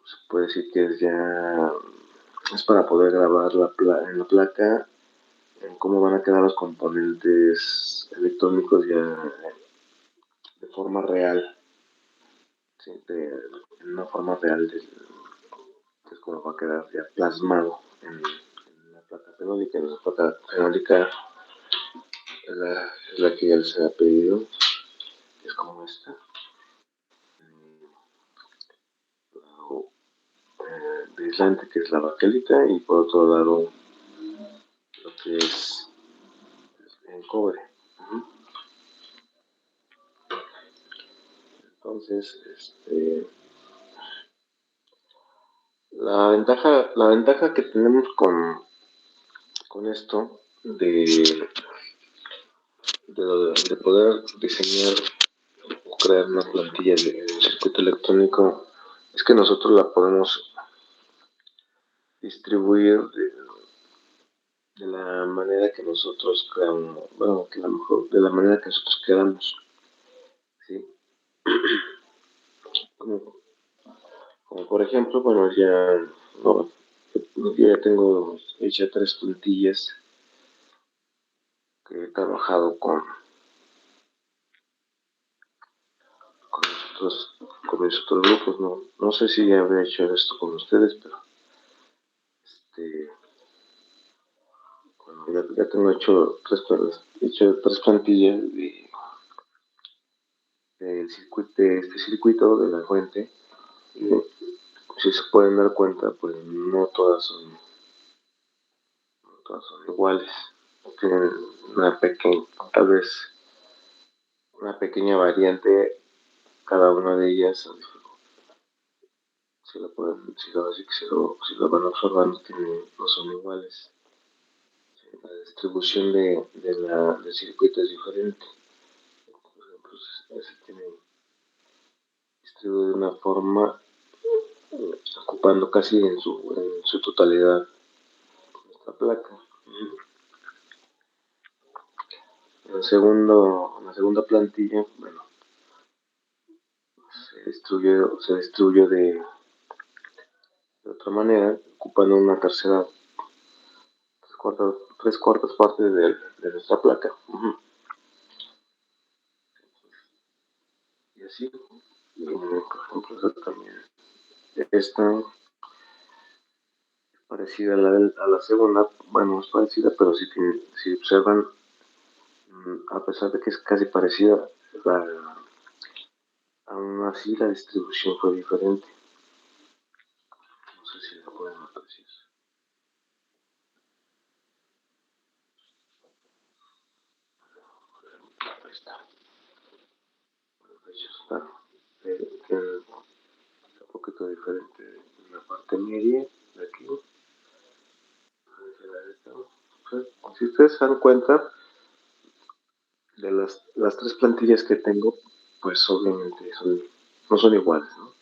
se puede decir que es para poder grabar en la placa en cómo van a quedar los componentes electrónicos ya de forma real, ¿sí? En una forma real, que es como va a quedar ya plasmado en la placa fenólica. En la placa fenólica es la que ya les había pedido, que es como esta. De aislante, que es la baquelita, y por otro lado lo que es en cobre. Entonces, la ventaja que tenemos con esto de poder diseñar o crear una plantilla de circuito electrónico es que nosotros la podemos distribuir de la manera que nosotros creamos, bueno, que a lo mejor de la manera que nosotros queramos, ¿sí? Como, como por ejemplo, bueno, no, yo ya tengo hechas 3 plantillas que he trabajado con con mis otros grupos. No sé si ya había hecho esto con ustedes, pero este, bueno, ya tengo hecho 3 plantillas de este circuito de la fuente. Y si se pueden dar cuenta, pues no todas son iguales. Tienen tal vez una pequeña variante cada una de ellas. Si lo van observando, no son iguales. La distribución del circuito es diferente. Por ejemplo, se tiene distribuido de una forma, ocupando casi en su totalidad esta placa. En la segunda plantilla, bueno, se distribuyó de otra manera, ocupando una tercera, tres cuartas partes de nuestra placa. Y así, por ejemplo, también esta parecida a la segunda, bueno, es parecida, pero si observan, a pesar de que es casi parecida, aún así la distribución fue diferente. No sé si la pueden apreciar. Ahí está. Está, un poquito diferente en la parte media de aquí. Si ustedes se dan cuenta, de las 3 plantillas que tengo, pues obviamente no son iguales, ¿no?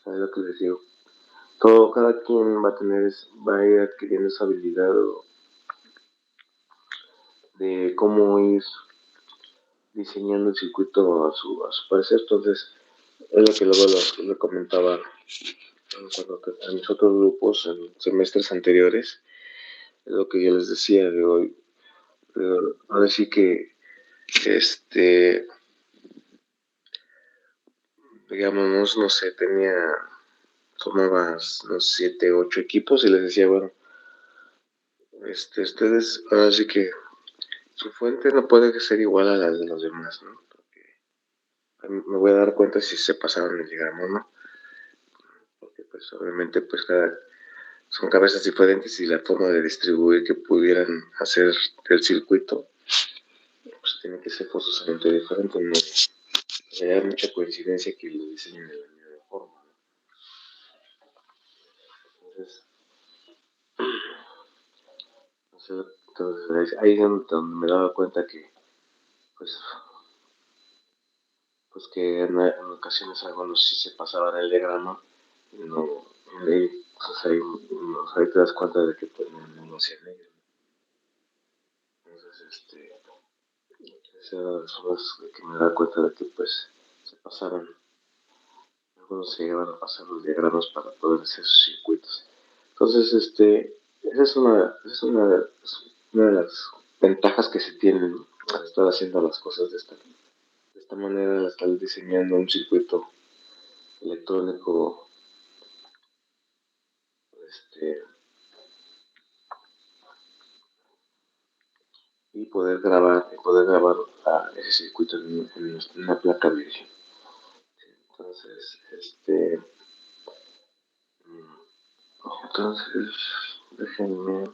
¿Sabes lo que les digo? Cada quien va a ir adquiriendo esa habilidad de cómo ir diseñando el circuito a su parecer. Entonces, es lo que luego le comentaba a mis otros grupos en semestres anteriores. Es lo que yo les decía de hoy. Ahora sí que, digamos, no sé, tomabas unos 7, 8 equipos y les decía, bueno, ustedes, ahora sí que su fuente no puede ser igual a la de los demás, ¿no? Porque me voy a dar cuenta si se pasaron el diagrama o no. Porque pues obviamente pues son cabezas diferentes y la forma de distribuir que pudieran hacer el circuito pues tiene que ser forzosamente diferente. No hay mucha coincidencia que lo diseñen de la misma forma, ¿no? Entonces, ahí es donde me daba cuenta que pues que en ocasiones algunos sí se pasaban el diagrama y no, pues ahí te das cuenta de que pues, no hacían ellos. Entonces, esas son las que me da cuenta de que pues se pasaron. cuando se llevan a pasar los diagramas para poder hacer sus circuitos. Entonces, esa es una de las ventajas que se tienen, ¿no?, al estar haciendo las cosas de esta manera, al estar diseñando un circuito electrónico, este, y poder grabar ese circuito en una placa virgen. Entonces, entonces, déjenme.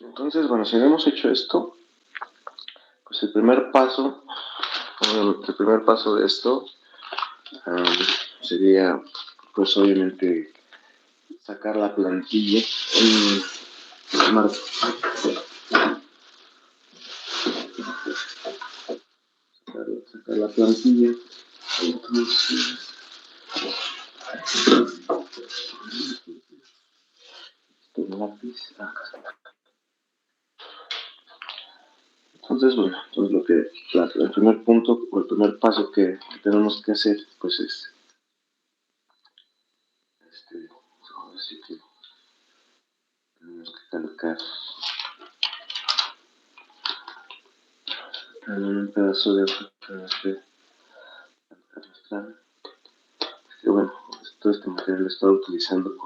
Entonces, bueno, si hemos hecho esto, pues el primer paso de esto sería, pues obviamente, sacar la plantilla, sacar la plantilla. Entonces, este lápiz, acá está. Entonces, bueno, el primer punto o el primer paso que tenemos que hacer, pues es, así que tenemos que calcar en un pedazo de hoja, tenemos que calcar. Que bueno, todo este material lo he estado utilizando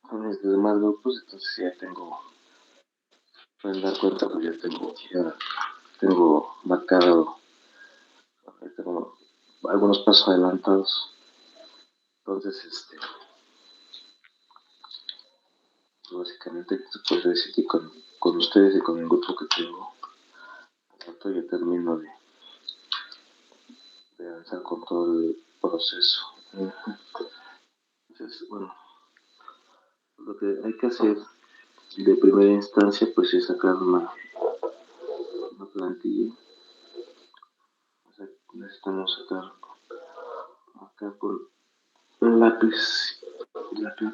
con mis demás grupos, entonces pueden dar cuenta, pues ya tengo marcado, tengo algunos pasos adelantados. Entonces, básicamente se puede decir que con ustedes y con el grupo que tengo, al rato ya termino de avanzar con todo el proceso. Entonces, bueno, lo que hay que hacer de primera instancia, pues es sacar una plantilla. O sea, necesitamos sacar acá con un lápiz,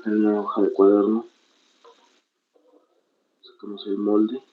en una hoja de cuaderno, sacamos el molde.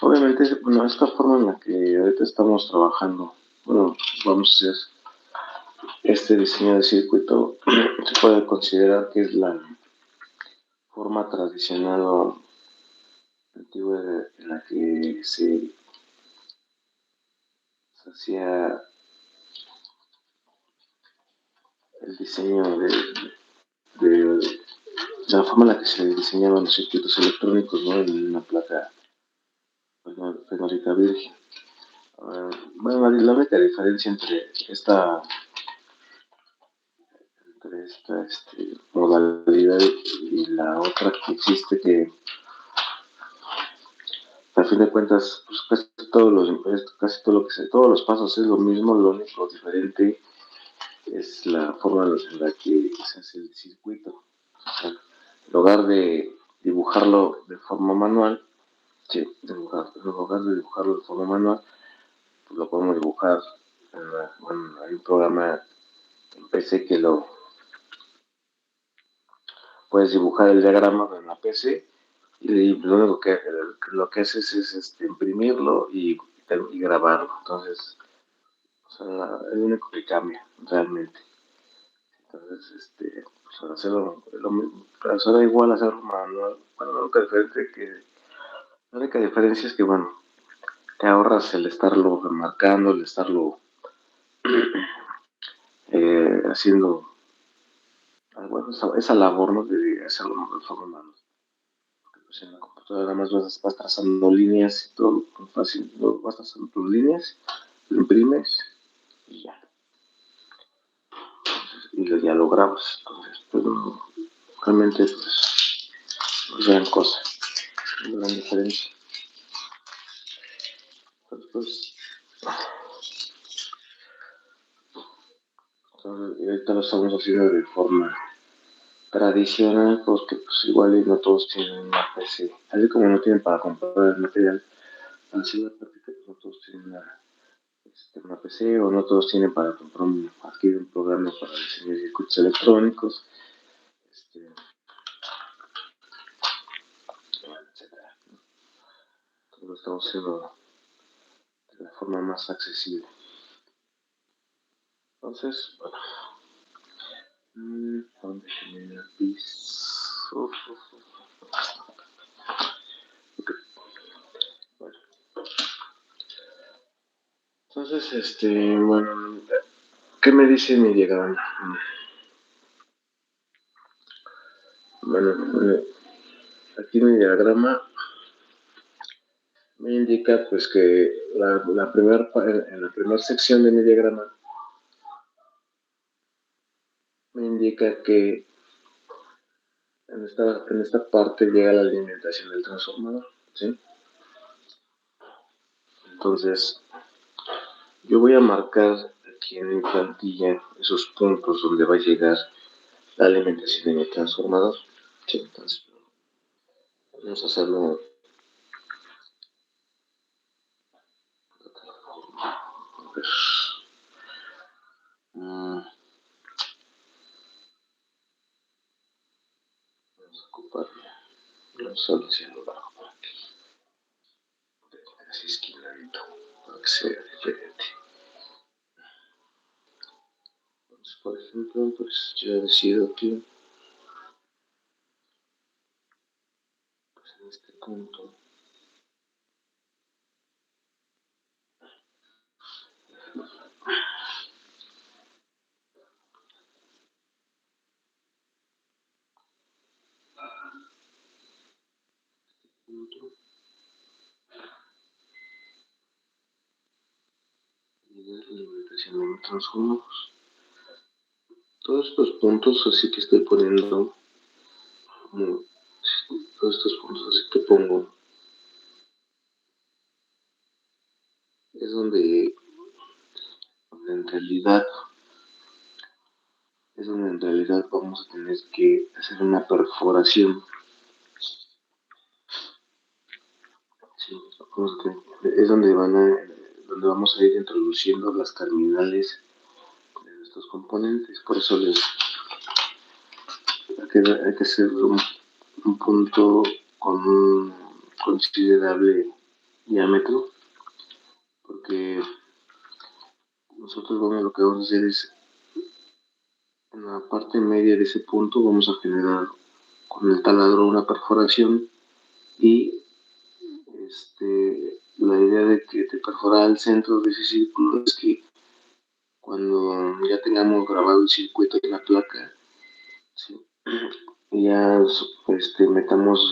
Obviamente, bueno, esta forma en la que ahorita estamos trabajando, bueno, vamos a hacer este diseño de circuito, se puede considerar que es la forma tradicional o antigua en la que se hacía el diseño de la forma en la que se diseñaban los circuitos electrónicos, ¿no?, en una placa fenólica virgen. Bueno, la única diferencia entre esta modalidad y la otra que existe, que a fin de cuentas, pues todos los pasos es lo mismo, lo único diferente es la forma en la que se hace el circuito. O sea, en lugar de dibujarlo de forma manual, sí, en lugar de dibujarlo de forma manual, pues lo podemos dibujar hay un programa en PC que lo puedes dibujar el diagrama en la PC, y lo único que haces es imprimirlo y grabarlo. Entonces, o sea, es lo único que cambia realmente. Entonces, pues hacerlo igual, hacerlo manual. Bueno, la única diferencia es que, bueno, te ahorras el estarlo remarcando, el estarlo haciendo, bueno, esa labor, ¿no?, de hacerlo de forma manual. pues en la computadora nada más vas trazando líneas y todo fácil, vas trazando tus líneas, lo imprimes y ya. Y ya lo grabas. Entonces, pues no, realmente pues no es gran cosa, no es gran diferencia. Entonces, ahorita lo estamos haciendo de forma tradicional porque pues igual no todos tienen una PC. Así como no tienen para comprar el material para hacer la práctica, pues no todos tienen una PC o no todos tienen para comprar adquirir un programa para diseñar circuitos electrónicos, etcétera. Entonces lo estamos haciendo de la forma más accesible. Entonces, bueno, ¿dónde tenía el piso? Okay. Bueno. Entonces, bueno, ¿qué me dice mi diagrama? Bueno, aquí mi diagrama me indica pues que en la primera sección de mi diagrama me indica que en esta parte llega la alimentación del transformador, ¿sí? Entonces, yo voy a marcar aquí en mi plantilla esos puntos donde va a llegar la alimentación de mi transformador, ¿sí? Entonces, vamos a hacerlo. Vamos a ocupar solo el celular por aquí, así esquinando, para que sea diferente. Entonces, por ejemplo, pues yo decido que pues, en este punto llegar la alimentación de mis transformadores. Todos estos puntos así que estoy poniendo, todos estos puntos así que pongo, es donde en realidad vamos a tener que hacer una perforación. Sí, es donde donde vamos a ir introduciendo las terminales de nuestros componentes. Por eso hay que hacer un punto con un considerable diámetro, porque nosotros lo que vamos a hacer es en la parte media de ese punto vamos a generar con el taladro una perforación y la idea de perforar el centro de ese círculo es que cuando ya tengamos grabado el circuito en la placa, ¿sí? Ya metamos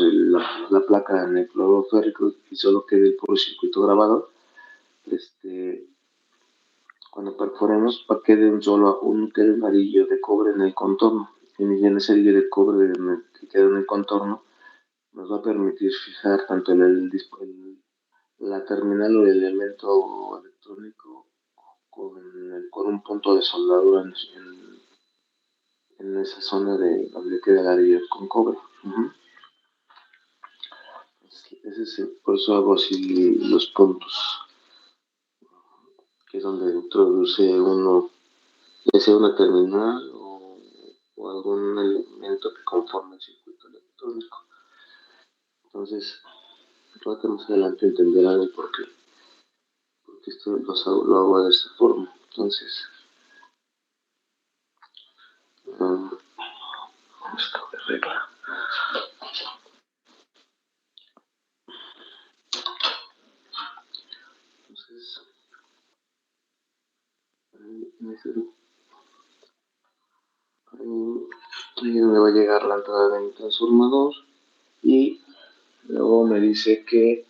la placa en el cloro férrico y solo quede el puro circuito grabado. Cuando perforemos, quede un anillo de cobre en el contorno. Y en ese anillo de cobre que queda en el contorno nos va a permitir fijar tanto la terminal o el elemento electrónico con un punto de soldadura en esa zona de donde queda el anillo con cobre. Por eso hago así los puntos, que es donde introduce uno, ya sea una terminal o algún elemento que conforme el circuito electrónico. Entonces, más adelante entenderán el porqué, porque esto lo hago de esta forma. Entonces, busco de regla. Entonces, ahí es donde va a llegar la entrada de mi transformador y Luego me dice que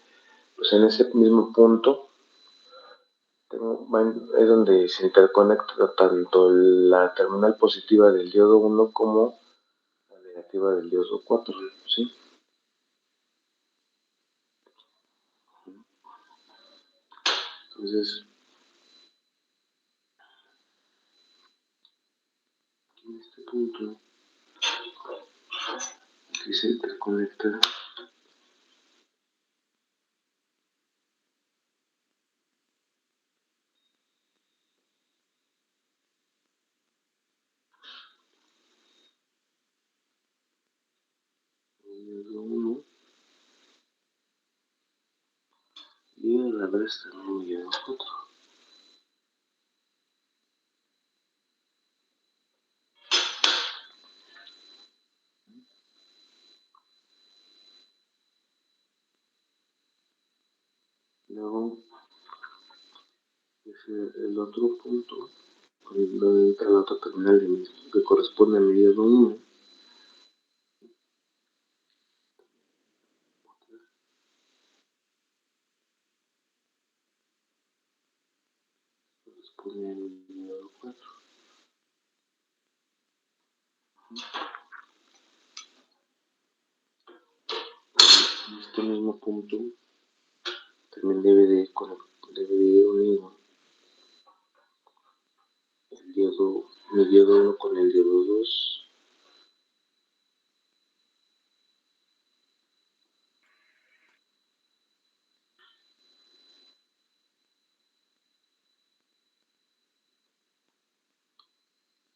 pues en ese mismo punto es donde se interconecta tanto la terminal positiva del diodo 1 como la negativa del diodo 4, ¿sí? Entonces, en este punto, aquí se interconecta el diodo 1 y a la vez también el diodo 4. Luego, el otro punto, donde entra la otra terminal que corresponde al diodo 1, corresponde al diodo 4. En este mismo punto también debe de ir unido el diodo 1 con el diodo 2.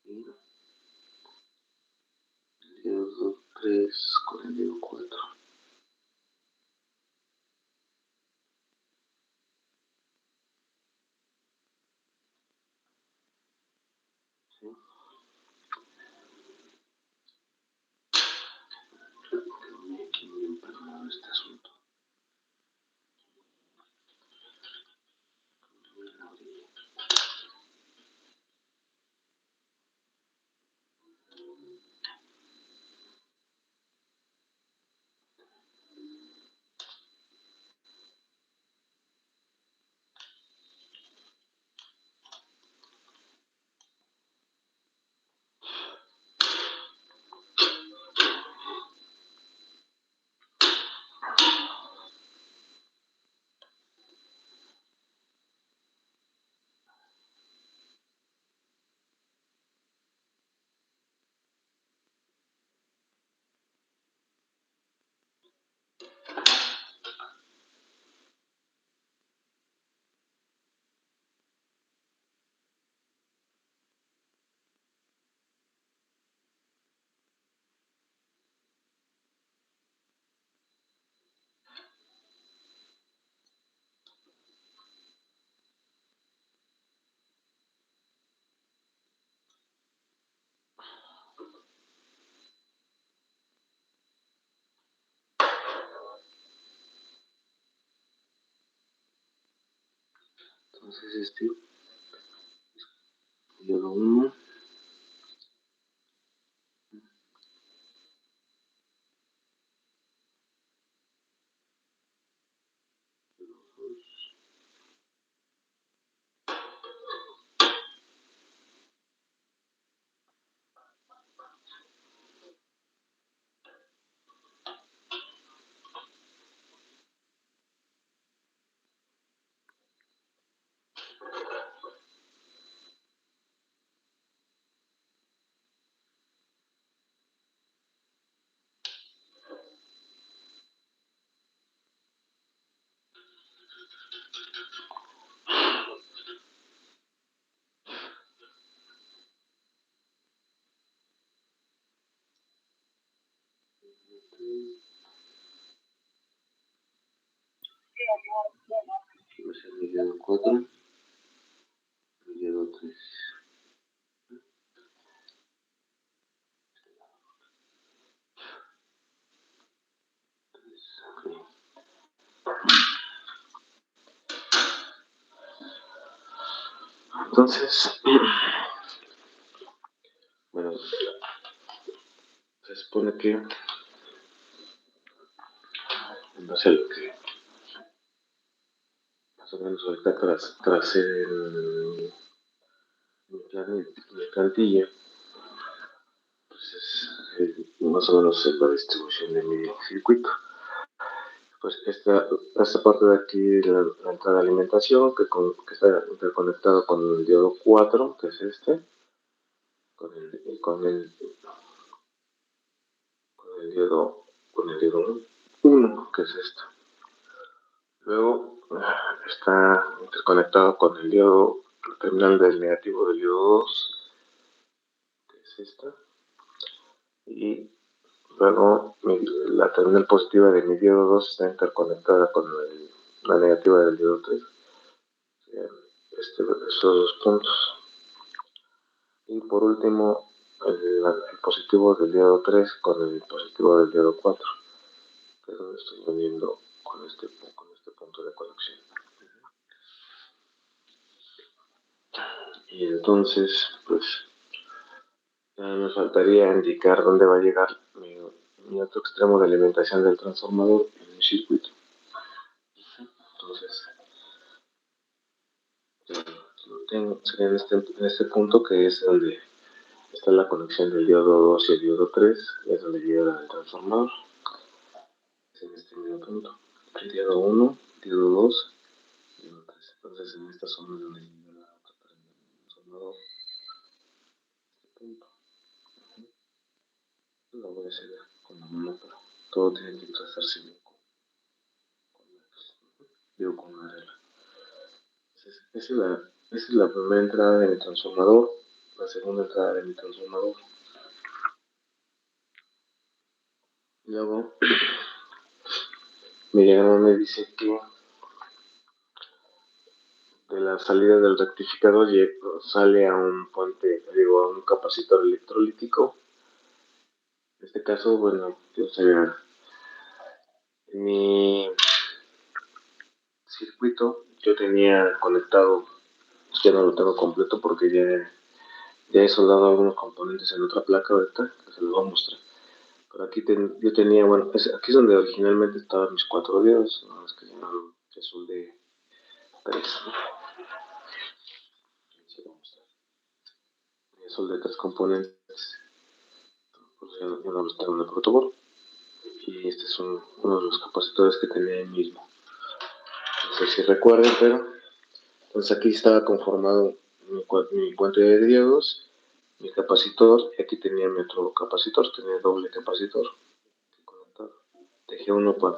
Y el diodo 3 con el diodo 4. ¿Sí? Aquí muy emperrado este asunto. Entonces este diodo 1, diodo 2, aquí va a ser el diodo 4, el diodo 3. Okay. Entonces, bueno, se supone que no sé lo que más o menos ahorita tras mi plantilla, pues es más o menos la distribución de mi circuito. Pues esta parte de aquí, la entrada de alimentación, que está interconectado con el diodo 4, que es este, con el, con el, con el diodo 1, que es este. Luego está interconectado con el diodo, el terminal del negativo del diodo 2, que es esta. Y luego la terminal positiva de mi diodo 2 está interconectada con la negativa del diodo 3. Estos dos puntos. Y por último, el positivo del diodo 3 con el positivo del diodo 4. Que es donde estoy uniendo con este punto de conexión. Y entonces, pues, ya me faltaría indicar dónde va a llegar mi otro extremo de alimentación del transformador en mi circuito. Entonces, lo tengo, sería en este punto que es donde está la conexión del diodo 2 y el diodo 3, es donde llega el transformador. Es en este mismo punto. El diodo 1, diodo 2, diodo 3. Entonces, en esta zona es donde llega la otra terminal del transformador. Este punto. Lo voy a hacer con la mano, pero todo tiene que trazarse bien con una regla. Esa es la primera entrada de mi transformador, la segunda entrada de mi transformador. Luego, mi diagrama me dice que de la salida del rectificador sale a un puente, digo, a un capacitor electrolítico. En este caso, bueno, yo sea, mi circuito yo tenía conectado, ya no lo tengo completo porque ya he soldado algunos componentes en otra placa ahorita, que se los voy a mostrar. Pero aquí yo tenía, bueno, aquí es donde originalmente estaban mis 4 diodos, no es que ya soldé 3, ¿no? Sí, voy a mostrar. Ya soldé 3 componentes, pues ya no los tengo en el protocolo. Y este es uno de los capacitores que tenía ahí mismo. No sé si recuerden, pero entonces aquí estaba conformado mi puente de diodos, mi capacitor, y aquí tenía mi otro capacitor, tenía doble capacitor conectado. Dejé uno como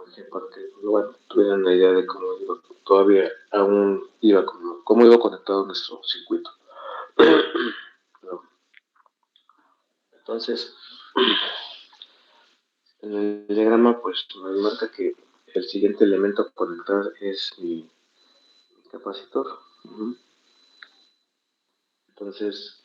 dije, para que bueno, tuvieran la idea de cómo iba, todavía aún iba cómo iba conectado nuestro circuito. No. Entonces, en el diagrama, pues me marca que el siguiente elemento a conectar es mi capacitor. Entonces,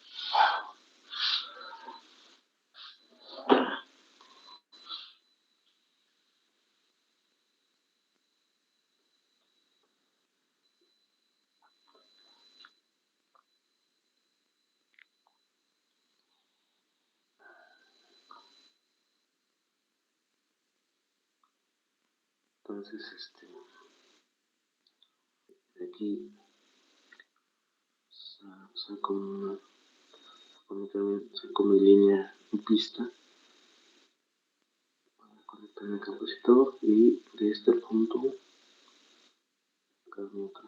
de aquí saco mi línea, mi pista, para conectar mi capacitor y de este punto sacar mi otra.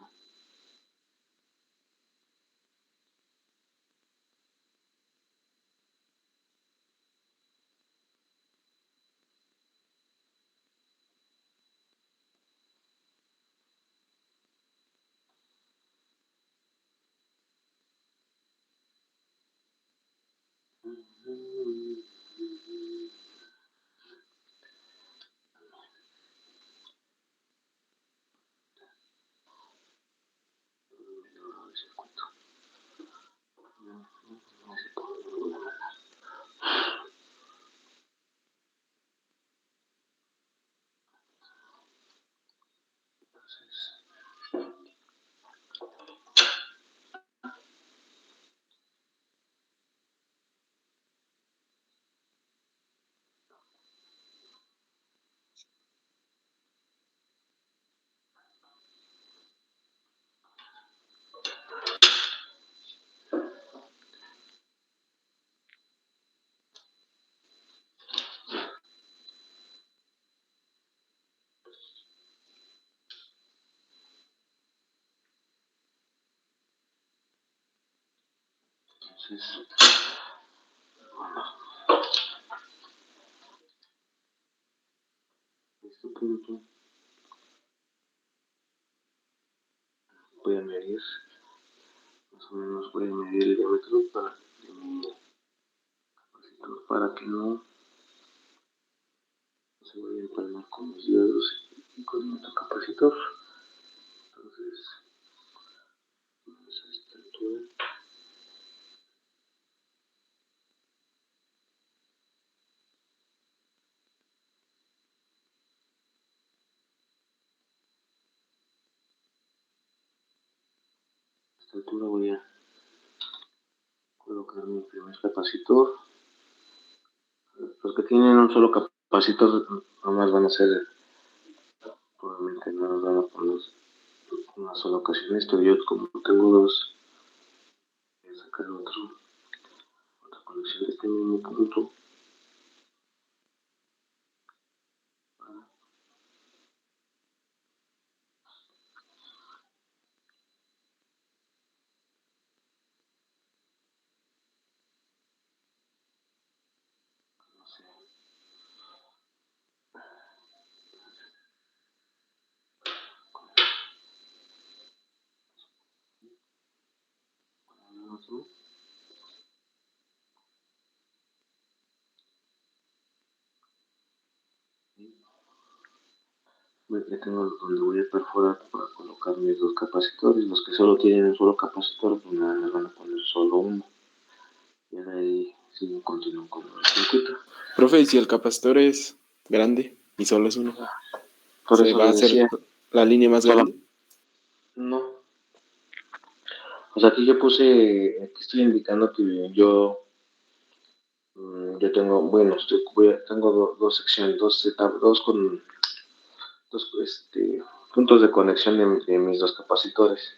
Entonces, este punto voy a medir, más o menos voy a medir el diámetro de mi capacitor para que no se vaya a empalmar con los diodos y con otro capacitor. Entonces, vamos a esta altura. A esta altura voy a colocar mi primer capacitor. Los que tienen un solo capacitor nomás van a ser, probablemente no nos van a poner una sola ocasión esto. Yo como tengo dos, voy a sacar otra conexión de este mismo punto. No sé. Ya tengo donde voy a perforar para colocar mis dos capacitores. Los que solo tienen un solo capacitor, pues nada, me van a poner solo uno. Y de ahí sí continúo con el circuito. Profe, ¿y si el capacitor es grande y solo es uno? Por ¿Se eso va a le hacer decía, la línea más grande? no. O sea, aquí yo puse, aquí estoy indicando que yo tengo, bueno, tengo dos secciones, dos con dos puntos de conexión de mis dos capacitores.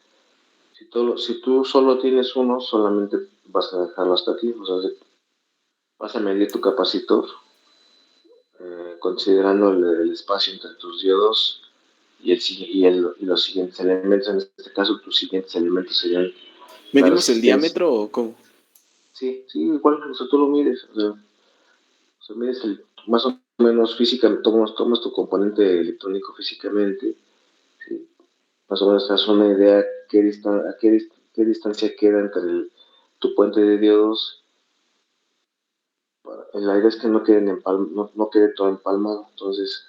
Si tú solo tienes uno, solamente vas a dejarlo hasta aquí, o sea, vas a medir tu capacitor considerando el espacio entre tus diodos y los siguientes elementos. En este caso, tus siguientes elementos serían la ¿Medimos el resistencia. diámetro o cómo? Sí, igual, o sea, tú lo mides, o sea mides más o menos físicamente, tomas tu componente electrónico físicamente, ¿sí? Más o menos te das una idea qué distancia queda entre tu puente de diodos. La idea es que no no quede todo empalmado, entonces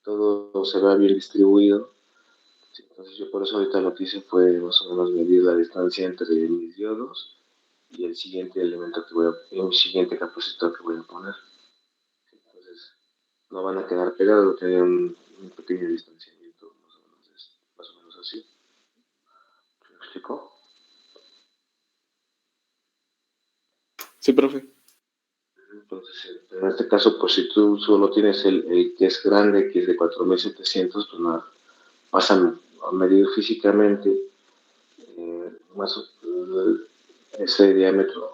todo se vea bien distribuido. Sí, entonces yo por eso ahorita lo que hice fue más o menos medir la distancia entre mis diodos y el siguiente elemento y mi siguiente capacitor que voy a poner. Entonces no van a quedar pegados, tener un pequeño distanciamiento, más o menos así. ¿Me explico? Sí, profe. Entonces, en este caso, pues si tú solo tienes el que es grande, que es de 4700, pues nada, vas a medir físicamente más ese diámetro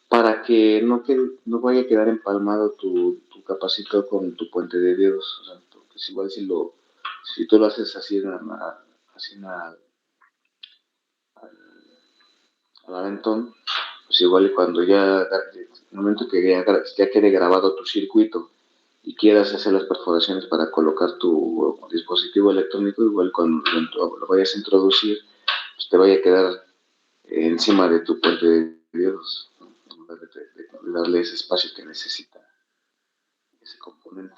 para que no vaya a quedar empalmado tu capacitor con tu puente de dedos. O sea, porque es igual si tú lo haces así al aventón, pues igual cuando el momento que ya quede grabado tu circuito y quieras hacer las perforaciones para colocar tu dispositivo electrónico, igual cuando lo vayas a introducir, pues te vaya a quedar encima de tu puente de dedos, ¿no? En lugar de darle ese espacio que necesita ese componente.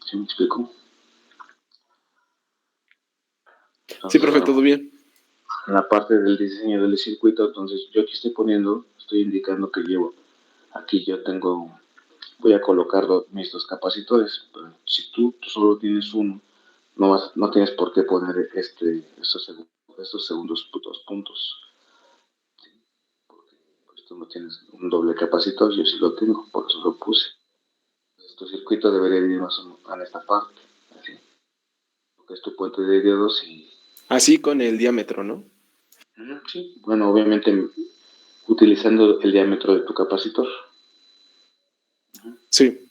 ¿Sí me explico? Sí, Entonces, profe, bueno, todo bien. en la parte del diseño del circuito, entonces yo aquí estoy indicando que aquí yo voy a colocar mis dos capacitores. Pero si tú solo tienes uno, no tienes por qué poner estos segundos dos puntos. ¿Sí? Porque pues, tú no tienes un doble capacitor, yo sí lo tengo, por eso lo puse. Entonces, tu circuito debería ir más o menos en esta parte, así, porque es tu puente de diodos y... Así con el diámetro, ¿no? Sí, bueno, obviamente utilizando el diámetro de tu capacitor. Sí.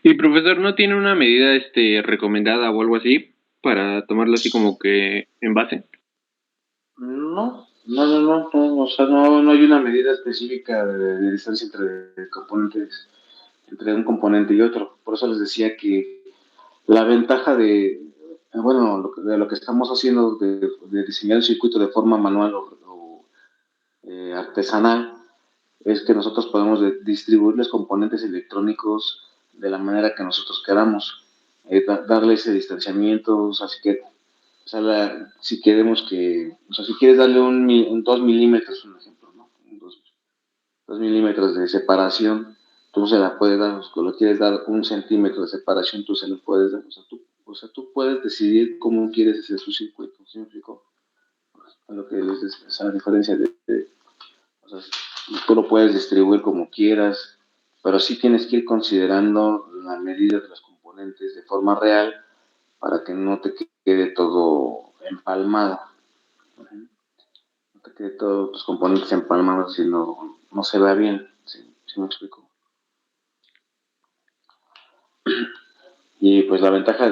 ¿Y el profesor no tiene una medida recomendada o algo así para tomarlo así como que en base? No, No, o sea, no hay una medida específica de distancia entre componentes, entre un componente y otro. Por eso les decía que la ventaja bueno, de lo que estamos haciendo de diseñar el circuito de forma manual o artesanal, es que nosotros podemos distribuir los componentes electrónicos de la manera que nosotros queramos, darle ese distanciamiento, o sea, o sea, si queremos o sea, si quieres darle un 2 milímetros, un ejemplo, ¿no? 2 milímetros de separación, tú se la puedes dar, o lo quieres dar 1 centímetro de separación, tú se lo puedes dar, tú puedes decidir cómo quieres hacer su circuito, ¿sí me explico? A lo que les esa diferencia o sea, tú lo puedes distribuir como quieras, pero sí tienes que ir considerando la medida de los componentes de forma real para que no te quede todo empalmado. No te quede todos tus componentes empalmados y no se vea bien. ¿Sí me explico? Y pues la ventaja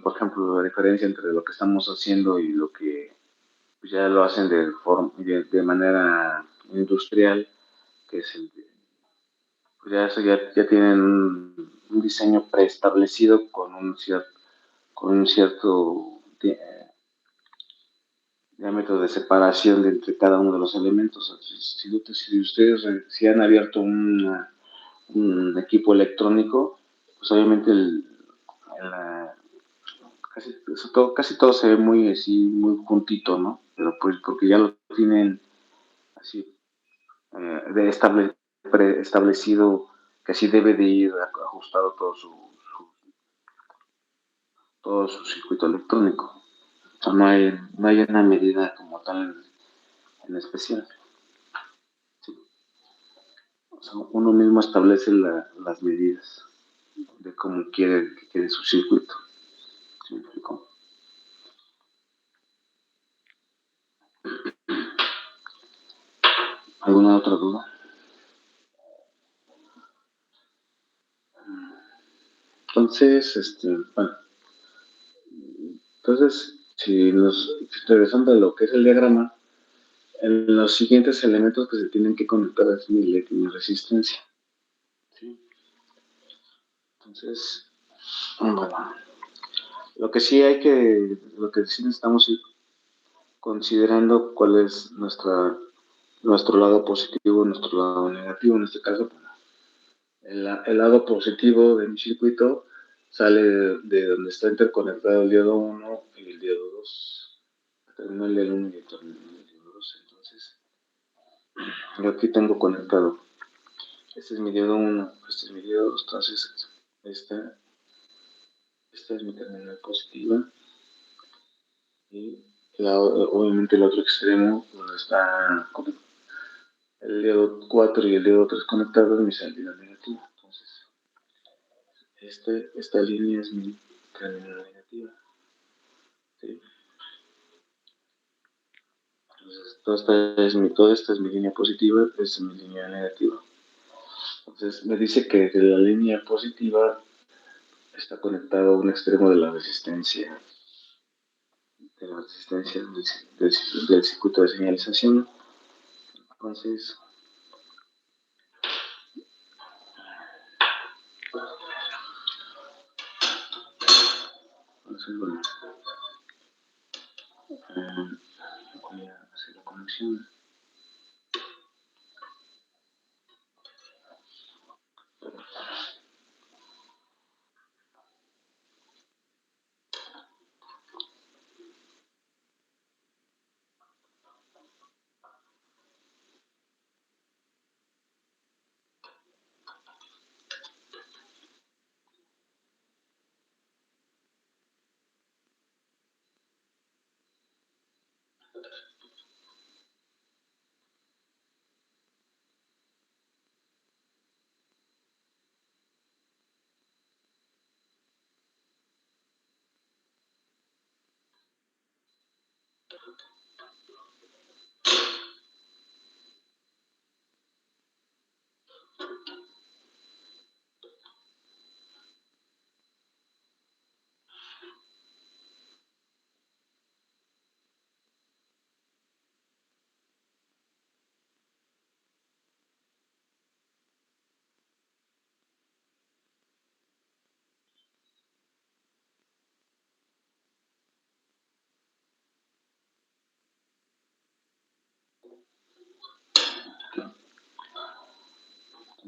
por ejemplo, la diferencia entre lo que estamos haciendo y lo que pues, ya lo hacen de manera industrial, que es pues ya tienen un diseño preestablecido con un cierto diámetro de separación entre cada uno de los elementos. Si ustedes si han abierto un equipo electrónico, pues obviamente la- casi todo se ve muy así, muy juntito, ¿no? Pero pues porque ya lo tienen así preestablecido que así debe de ir ajustado todo su circuito electrónico. O sea, no hay una medida como tal en especial. ¿Sí? O sea, uno mismo establece las medidas de cómo quiere que quede su circuito. ¿Sí me explico? ¿Alguna otra duda? Entonces, bueno, si regresando a lo que es el diagrama, en los siguientes elementos que se tienen que conectar es mi resistencia. ¿Sí? Entonces, bueno, lo que sí necesitamos ir considerando cuál es nuestro lado positivo y nuestro lado negativo. En este caso, pues, el lado positivo de mi circuito sale de donde está interconectado el diodo 1 y el diodo 2. El terminal del 1 y el terminal del diodo 2. Entonces, yo aquí tengo conectado. Este es mi diodo 1, este es mi diodo 2. Entonces, esta es mi terminal positiva. Y obviamente el otro extremo, donde está el diodo 4 y el diodo 3 conectados, mi salida negativa. Entonces, esta línea es mi terminal negativa. ¿Sí? Entonces, toda esta es mi línea positiva, esta es mi línea negativa. Entonces, me dice que de la línea positiva está conectado a un extremo de la resistencia del circuito de señalización. Entonces, bueno, voy a hacer la conexión.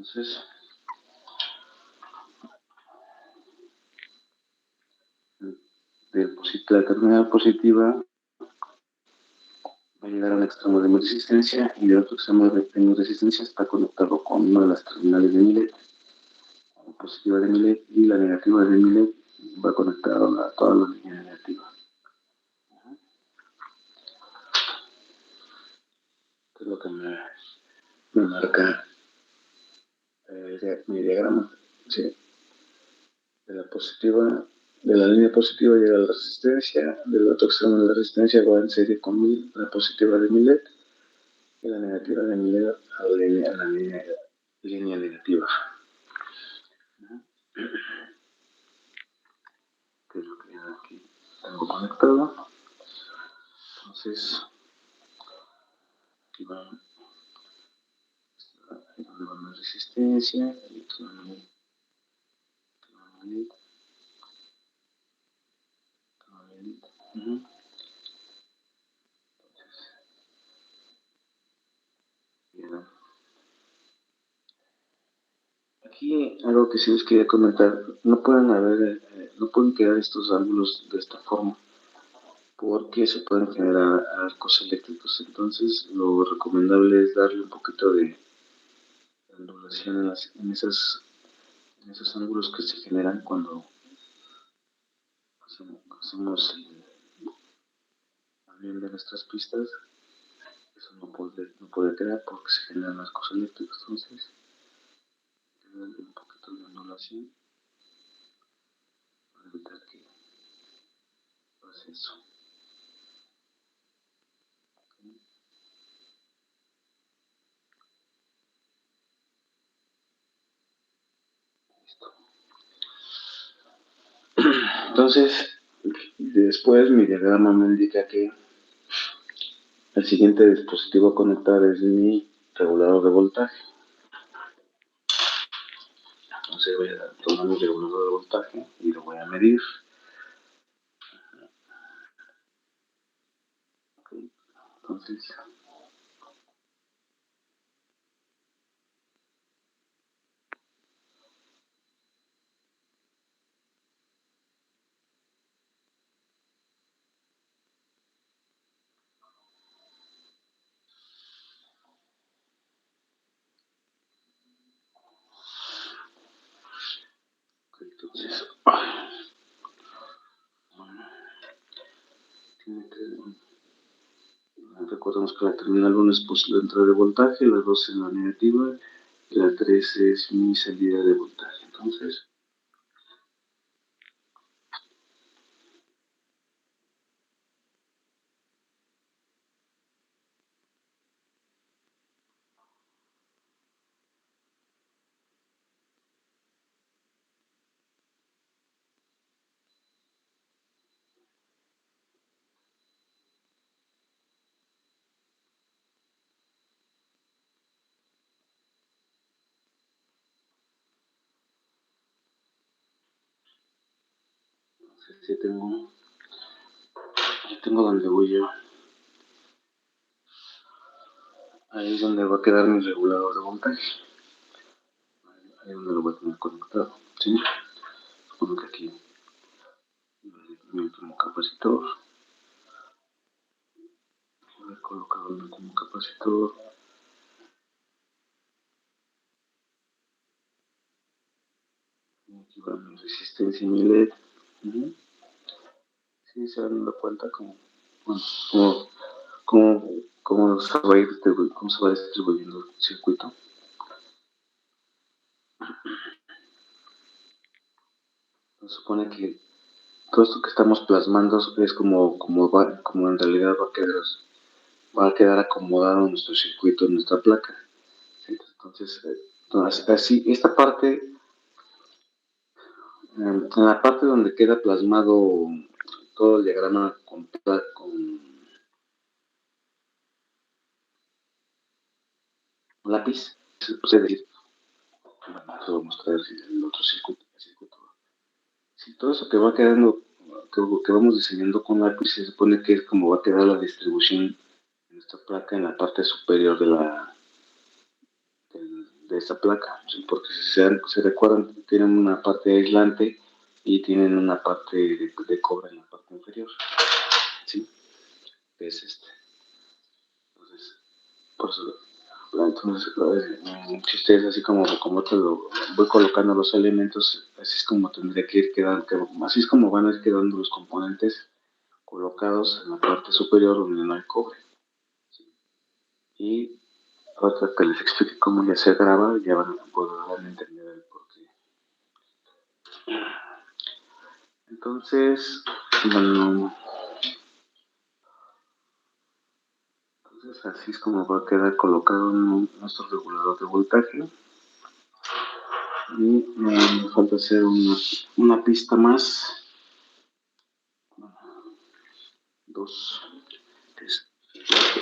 Entonces, la terminal positiva va a llegar al extremo de mi resistencia y el otro extremo de mi resistencia está conectado con una de las terminales de mi LED, la positiva de mi LED, y la negativa de mi LED va conectada a todas las líneas negativas. Esto es lo que me marca mi diagrama. ¿Sí? De la línea positiva llega a la resistencia, del otro extremo de la resistencia va en serie con la positiva de mi LED y la negativa de mi LED a la línea negativa. Que es lo que aquí tengo conectado. Entonces, aquí va mi resistencia, y aquí va mi LED. Aquí algo que sí les quería comentar, no pueden quedar estos ángulos de esta forma porque se pueden generar arcos eléctricos. Entonces lo recomendable es darle un poquito de ondulación en esos ángulos que se generan cuando hacemos bien de nuestras pistas. Eso no puede quedar porque se generan arcos eléctricos. Entonces darle un poquito de ondulación para evitar que pase eso. Entonces, después mi diagrama me indica que el siguiente dispositivo a conectar es mi regulador de voltaje. Entonces voy a tomar mi regulador de voltaje y lo voy a medir. Okay. Entonces, recordemos que la terminal 1 es la entrada de voltaje, la 2 es la negativa y la 3 es mi salida de voltaje. Entonces, si tengo donde voy yo. Ahí es donde va a quedar mi regulador de voltaje. Ahí es donde lo voy a tener conectado. ¿Sí? Supongo que aquí mi último capacitor. Voy a colocar el último capacitor. Aquí va mi resistencia y mi LED. Sí, se van dando cuenta cómo se va distribuyendo el circuito. Se supone que todo esto que estamos plasmando es como en realidad va a quedar acomodado nuestro circuito en nuestra placa. Entonces, así, esta parte, en la parte donde queda plasmado todo el diagrama con lápiz, se puede decir, bueno, eso voy a mostrar el otro circuito. Si todo eso que va quedando, que vamos diseñando con lápiz, se supone que es como va a quedar la distribución de nuestra placa en la parte superior de esta placa, ¿sí? Porque si se recuerdan, tienen una parte aislante y tienen una parte de cobre en la parte inferior, ¿sí? Que es este. Entonces, por eso, si ustedes así como te lo voy colocando los elementos, así es como tendría que ir quedando, así es como van a ir quedando los componentes colocados en la parte superior donde no hay cobre. ¿Sí? Y ahora que les explique cómo ya se graba, ya van a poder entender el porqué. Entonces, bueno, así es como va a quedar colocado nuestro regulador de voltaje. Y nos falta hacer una pista más. Dos. Que es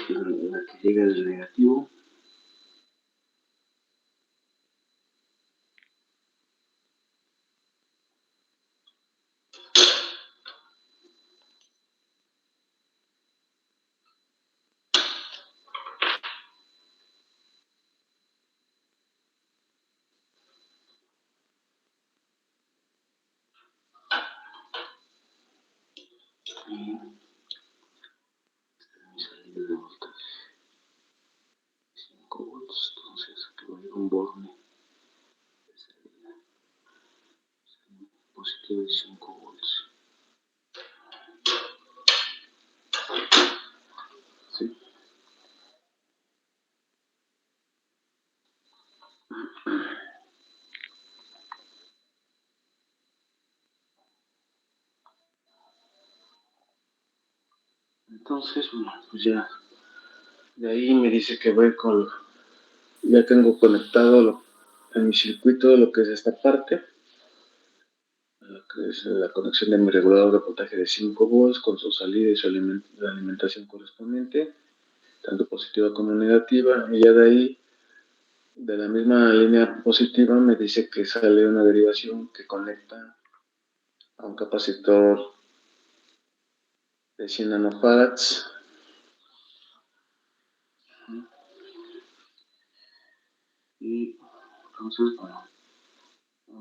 la que llega del negativo. Y mi salida de voltaje. 5 volts. Entonces aquí va a ir un borne de salida positivo de 5 volts. ¿Sí? Entonces, bueno, pues ya de ahí me dice que voy con, ya tengo conectado en mi circuito lo que es esta parte, lo que es la conexión de mi regulador de voltaje de 5 volts con su salida y su alimentación correspondiente, tanto positiva como negativa, y ya de ahí, de la misma línea positiva, me dice que sale una derivación que conecta a un capacitor de 100 nanofarads. Y entonces, bueno,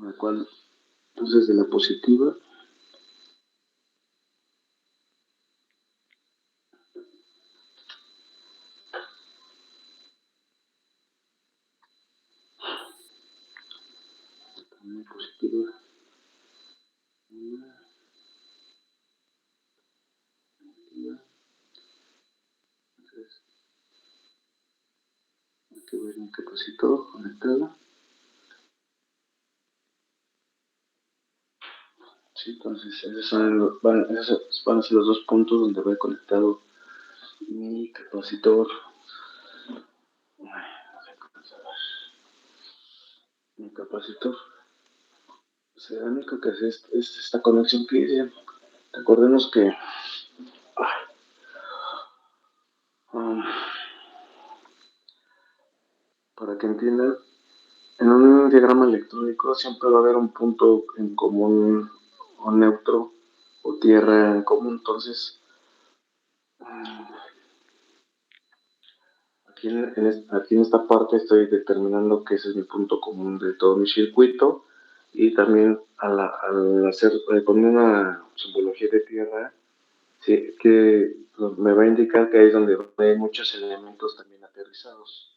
la cual, entonces de la positiva, una positiva, una negativa, entonces hay que ver un capacitor conectado. Sí, entonces esos van a ser los dos puntos donde va conectado mi capacitor. Mi capacitor cerámico, que es esta conexión que hice. Recordemos que um, para que entiendan, en un diagrama electrónico siempre va a haber un punto en común o neutro o tierra en común. Entonces, aquí en esta parte estoy determinando que ese es mi punto común de todo mi circuito, y también al poner una simbología de tierra, sí, que me va a indicar que ahí es donde hay muchos elementos también aterrizados.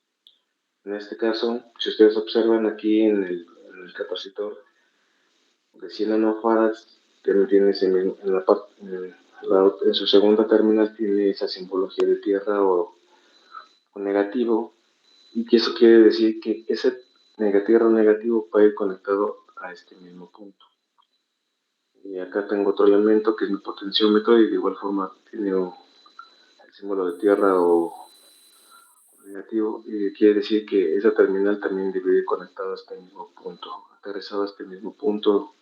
En este caso, si ustedes observan aquí en el capacitor de 100 nanofarads, tiene en su segunda terminal tiene esa simbología de tierra o negativo, y que eso quiere decir que ese negativo va a ir conectado a este mismo punto. Y acá tengo otro elemento que es mi potenciómetro, y de igual forma tiene el símbolo de tierra o negativo, y quiere decir que esa terminal también debe ir conectada a este mismo punto, aterrizado a este mismo punto,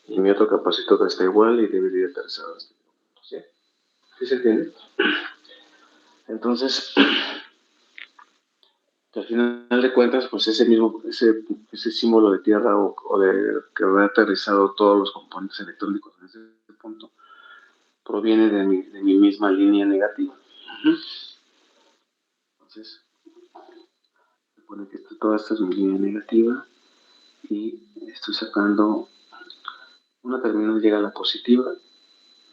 y mi otro capacitor está igual y debe ir aterrizado a este mismo punto. ¿Sí? ¿Sí se entiende? Entonces, que al final de cuentas, pues ese símbolo de tierra o de que va aterrizado todos los componentes electrónicos en ese punto, proviene de mi misma línea negativa. Entonces, supone que toda esta es mi línea negativa y estoy sacando una terminal llega a la positiva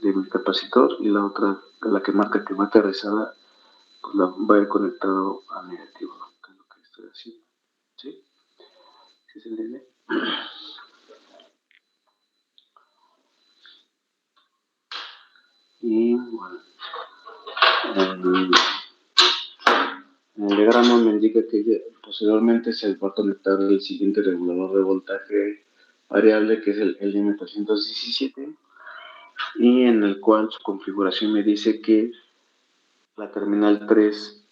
de mi capacitor y la otra, la que marca que va aterrizada, pues va a ir conectado a negativo, que es lo que estoy haciendo. ¿Sí? ¿Sí se entiende? Y bueno, en el diagrama me indica que posteriormente se va a conectar el siguiente regulador de voltaje variable, que es el LM317, y en el cual su configuración me dice que la terminal 3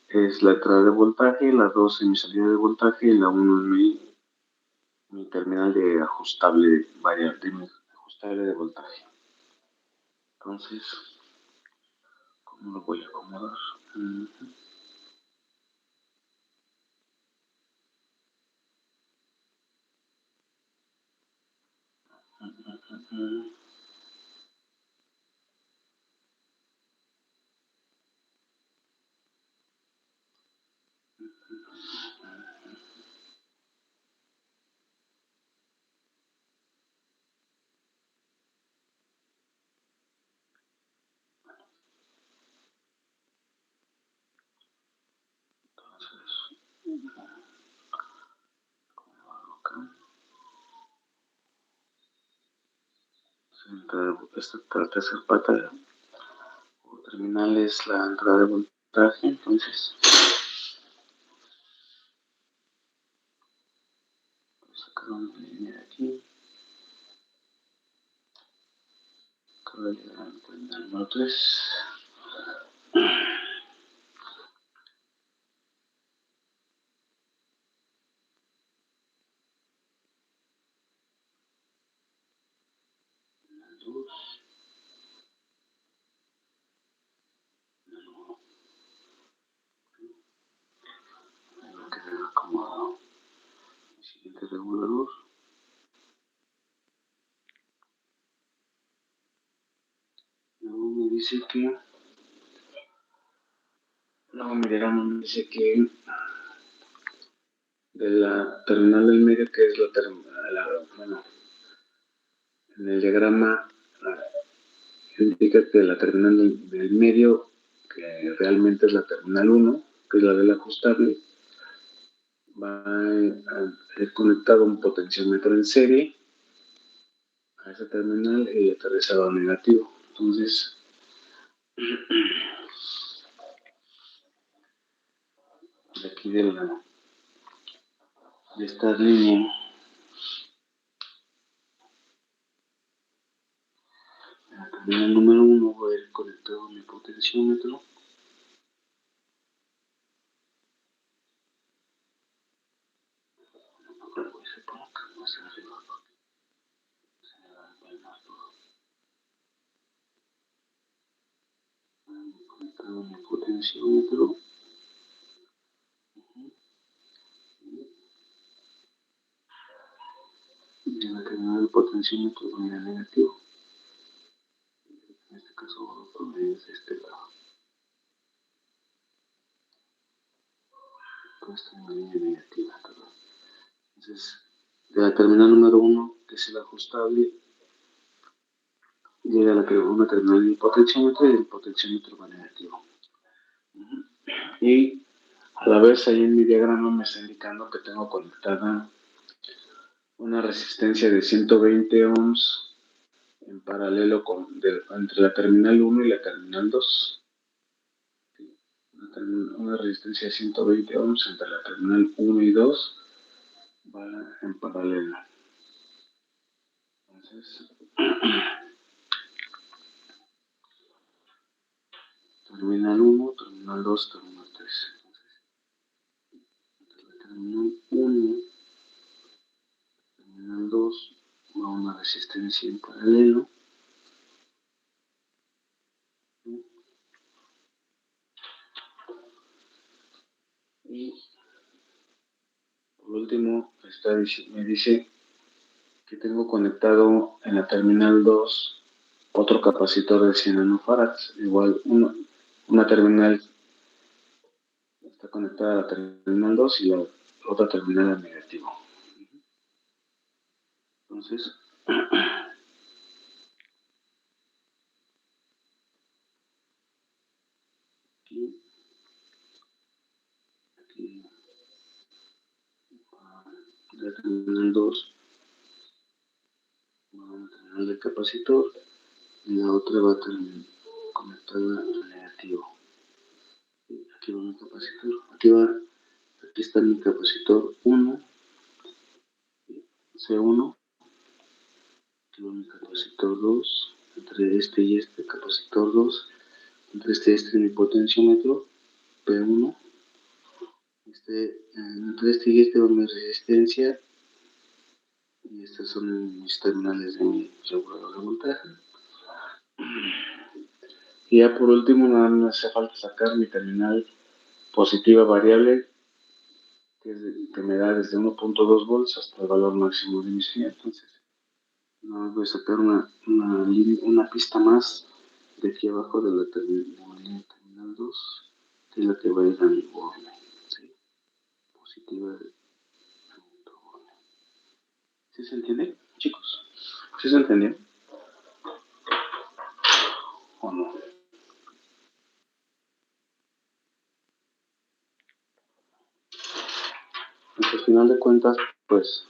es la entrada de voltaje, la 2 es mi salida de voltaje y la 1 es mi terminal de ajustable variable, ajustable de voltaje. Entonces, ¿cómo lo voy a acomodar? Esta tercera pata o terminal es la entrada de voltaje, entonces voy a sacar una línea de aquí, acabo de llegar al terminal número 3. Que se ve como el siguiente regulador. Luego me dice que de la terminal del medio, que es la terminal, bueno, en el diagrama indica que la terminal del medio, que realmente es la terminal 1, que es la del ajustable, va a ir conectado un potenciómetro en serie a esa terminal y aterrizado a negativo. Entonces, de aquí de esta línea, en la terminal número 1 voy a ir conectado a mi potenciómetro. Conectado a mi potenciómetro. Y en la terminal del potenciómetro va a ir a negativo. En este caso, es de este lado. Esta es una línea negativa. Entonces, de la terminal número 1, que es el ajustable, llega a una terminal del potenciómetro y el potenciómetro va negativo. Y a la vez ahí en mi diagrama me está indicando que tengo conectada una resistencia de 120 ohms en paralelo entre la terminal 1 y la terminal 2. Una resistencia de 120 ohms entre la terminal 1 y 2 va en paralelo. Entonces, terminal 1, terminal 2, terminal 3. Entonces, la terminal 1, terminal 2 va una resistencia en paralelo. Y por último, me dice que tengo conectado en la terminal 2 otro capacitor de 100 nanofarads. Igual una terminal está conectada a la terminal 2 y la otra terminal a negativo. Entonces, aquí, la terminal 2, va a una terminal de capacitor y la otra va a terminar conectada al negativo. Aquí va mi capacitor, aquí está mi capacitor 1, C1, aquí va mi capacitor 2, entre este y este capacitor 2, entre este y este mi potenciómetro, P1, entre este y este va mi resistencia, y estas son mis terminales de mi regulador de voltaje. Y ya por último, nada más me hace falta sacar mi terminal positiva variable, que me da desde 1.2 volts hasta el valor máximo de emisión. Entonces, no voy a sacar una pista más de aquí abajo de la terminal 2, que es la que va a ir a mi borne, ¿sí? Positiva de borne. ¿Sí se entiende, chicos? ¿Sí se entendió? ¿O no? Al final de cuentas, pues,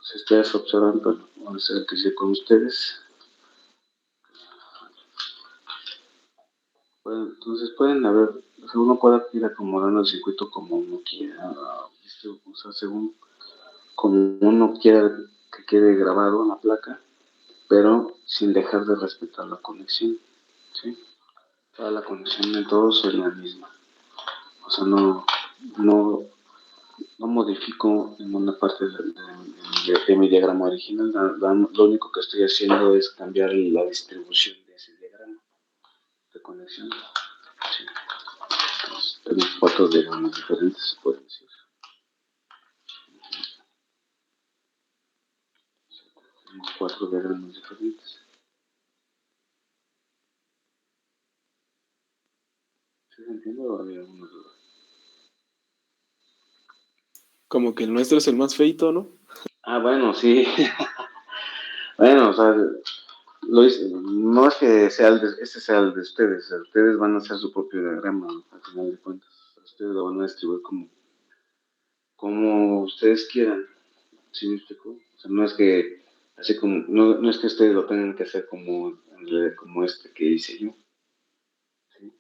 si ustedes observan, pues, voy a hacer que sea con ustedes. Bueno, entonces pueden haber, o sea, uno puede ir acomodando el circuito como uno quiera, o sea, según como uno quiera que quede grabado en la placa, pero sin dejar de respetar la conexión, ¿sí? Toda la conexión de todos es la misma. O sea, no modifico ninguna parte de mi diagrama original. Lo único que estoy haciendo es cambiar la distribución de ese diagrama de conexión. ¿Sí? Entonces, tengo 4 diagramas diferentes, se puede decir. Tengo 4 diagramas diferentes. ¿Sí se entiende o hay alguna duda? Como que el nuestro es el más feito, ¿no? Ah, bueno, sí. Bueno, o sea, no es que este sea el de ustedes. Ustedes van a hacer su propio diagrama, al final de cuentas. Ustedes lo van a distribuir como ustedes quieran. ¿Sí me explico? O sea, no es que así como, no es que ustedes lo tengan que hacer como este que hice yo. ¿Sí?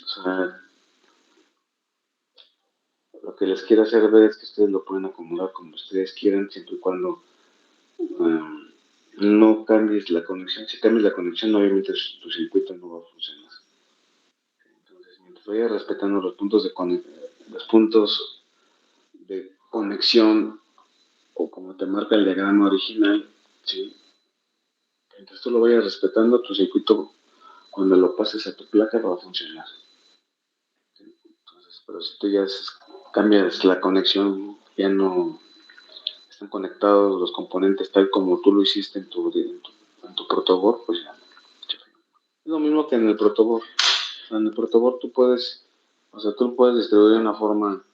O sea, lo que les quiero hacer ver es que ustedes lo pueden acomodar como ustedes quieran, siempre y cuando no cambies la conexión. Si cambias la conexión, obviamente tu circuito no va a funcionar. Entonces, mientras vayas respetando los puntos de conexión, o como te marca el diagrama original, ¿sí? Mientras tú lo vayas respetando, tu circuito, cuando lo pases a tu placa, va a funcionar. ¿Sí? Entonces, pero si tú ya cambias la conexión, ya no están conectados los componentes tal como tú lo hiciste en tu protoboard, pues ya no. Es lo mismo que en el protoboard. En el protoboard tú puedes distribuir de una forma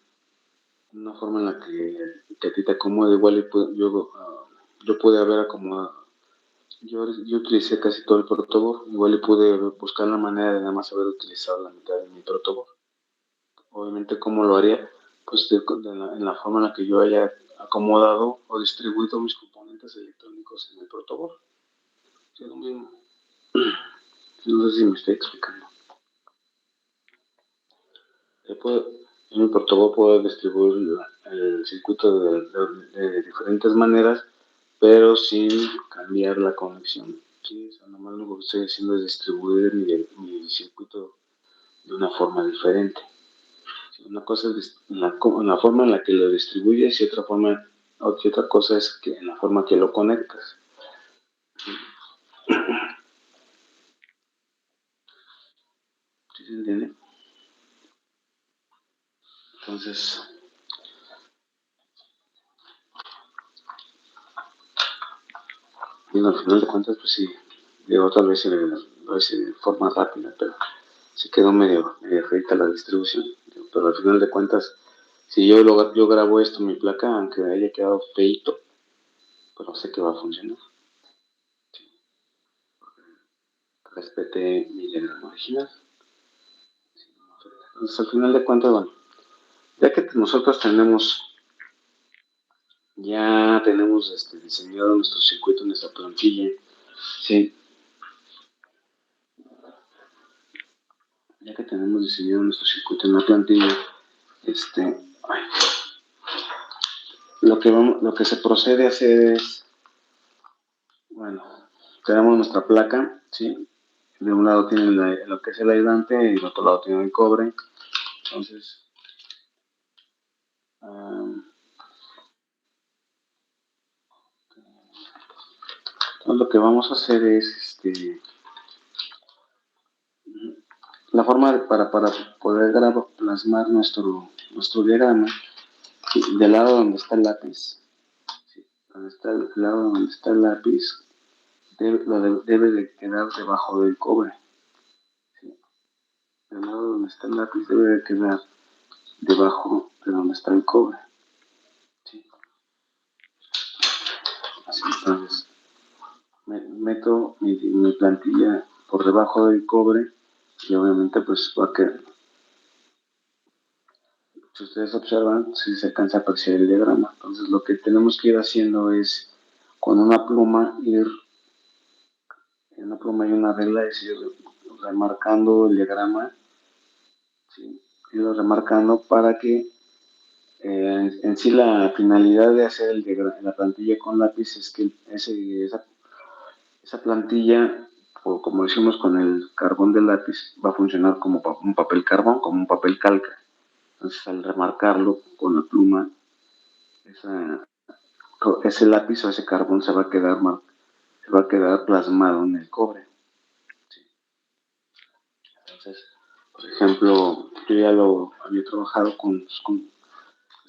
en la que a ti te acomode. Igual yo pude haber acomodado. Yo utilicé casi todo el protoboard. Igual pude buscar la manera de nada más haber utilizado la mitad de mi protoboard. Obviamente, ¿cómo lo haría? Pues en la forma en la que yo haya acomodado o distribuido mis componentes electrónicos en el protoboard. Es lo mismo. No sé si me estoy explicando. En mi protoboard puedo distribuir el circuito de diferentes maneras, pero sin cambiar la conexión. ¿Sí? O sea, nomás lo que estoy haciendo es distribuir mi circuito de una forma diferente. Una cosa es la forma en la que lo distribuyes y otra cosa es que en la forma que lo conectas. ¿Sí se entiende? Entonces, y al final de cuentas, pues sí, digo, tal vez lo hice de forma rápida, pero sí quedó medio feita la distribución. Pero al final de cuentas, Si yo grabo esto en mi placa, aunque haya quedado feito, pero sé que va a funcionar. Respete mi diagrama original. Entonces, al final de cuentas, bueno, ya que nosotros tenemos diseñado nuestro circuito, nuestra plantilla, ¿sí? Ya que tenemos diseñado nuestro circuito en la plantilla, lo que se procede a hacer es, bueno, tenemos nuestra placa, ¿sí? De un lado tiene lo que es el aislante y del otro lado tiene el cobre. Entonces, lo que vamos a hacer es, la forma para poder plasmar nuestro diagrama, ¿sí? Del lado donde está el lápiz, ¿sí? El lado donde está el lápiz debe de quedar debajo del cobre, ¿sí? El lado donde está el lápiz debe de quedar debajo de donde está el cobre, ¿sí? Así, entonces meto mi plantilla por debajo del cobre y obviamente pues va a quedar. Si ustedes observan, si se alcanza a apreciar el diagrama. Entonces lo que tenemos que ir haciendo es con una pluma y una regla es ir remarcando el diagrama, ¿sí? Irlo remarcando para que en sí la finalidad de hacer la plantilla con lápiz es que esa plantilla, o como decimos con el carbón de lápiz, va a funcionar como un papel carbón, como un papel calca. Entonces al remarcarlo con la pluma, ese lápiz o ese carbón se va a quedar plasmado en el cobre, ¿sí? Entonces, por ejemplo, yo ya lo había trabajado esto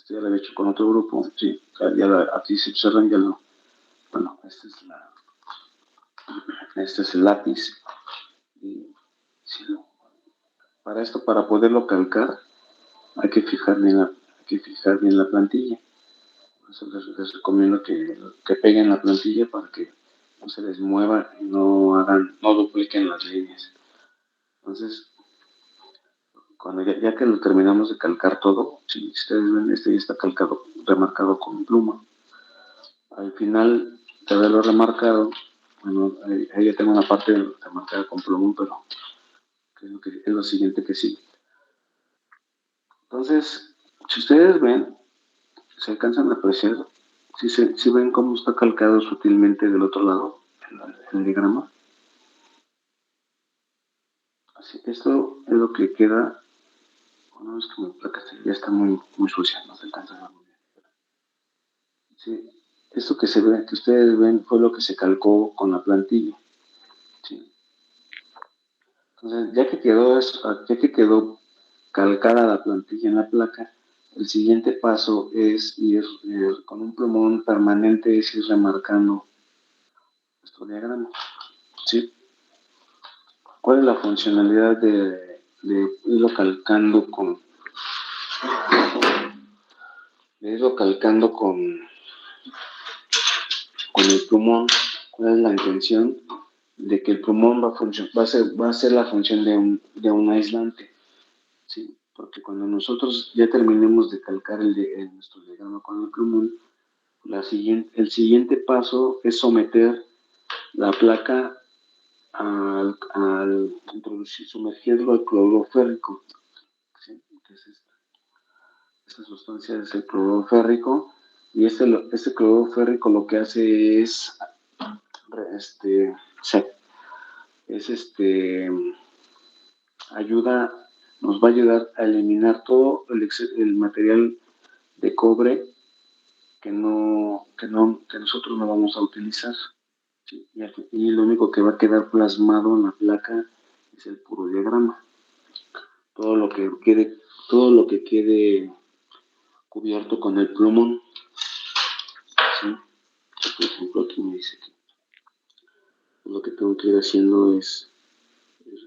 ya lo había hecho con otro grupo, sí, aquí se observan bueno, este es el lápiz, y sí, para esto, para poderlo calcar, hay que fijar bien la plantilla. Entonces les recomiendo que peguen la plantilla para que no se les mueva y no dupliquen las líneas. Entonces, cuando ya que lo terminamos de calcar todo, si ustedes ven, ya está remarcado con pluma. Al final de haberlo remarcado, bueno, ahí ya tengo una parte remarcada con pluma, pero es lo siguiente que sigue. Entonces, si ustedes ven, se alcanzan a apreciar, si ven cómo está calcado sutilmente del otro lado el diagrama. Así, esto es lo que queda. Bueno, es que mi placa ya está muy sucia, no se alcanza a ver muy bien. Sí, esto que ustedes ven fue lo que se calcó con la plantilla. Sí. Entonces, ya que quedó calcada la plantilla en la placa, el siguiente paso es ir con un plumón permanente, es ir remarcando nuestro diagrama. ¿Sí? ¿Cuál es la funcionalidad de irlo calcando con el plumón? ¿Cuál es la intención? De que el plumón va a ser la función de un aislante, ¿sí? Porque cuando nosotros ya terminemos de calcar nuestro diagrama con el plumón, el siguiente paso es someter la placa al sumergirlo al cloruro férrico, ¿sí? Esta sustancia es el cloruro férrico, y este cloruro férrico lo que hace es nos va a ayudar a eliminar todo el material de cobre que nosotros no vamos a utilizar, ¿sí? Y lo único que va a quedar plasmado en la placa es el puro diagrama. Todo lo que quede cubierto con el plumón, ¿sí? Por ejemplo, aquí me dice que lo que tengo que ir haciendo es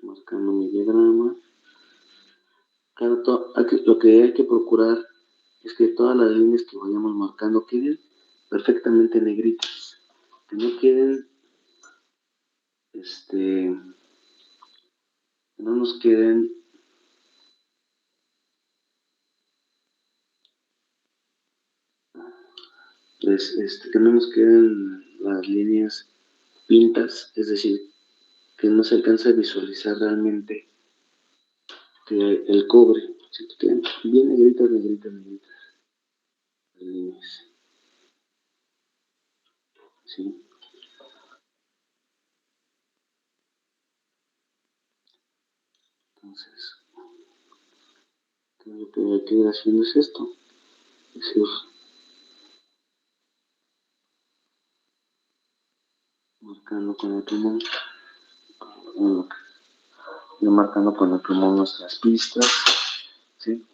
marcando mi diagrama. Claro, lo que hay que procurar es que todas las líneas que vayamos marcando queden perfectamente negritas, que no queden, que no nos queden que no nos queden las líneas pintas, es decir, que no se alcance a visualizar realmente que el cobre, ¿sí? Que queden bien negritas las líneas, ¿sí? Entonces, lo que hay que ir haciendo es esto, es decir, marcando con el plumón, marcando con el plumón nuestras pistas, ¿sí?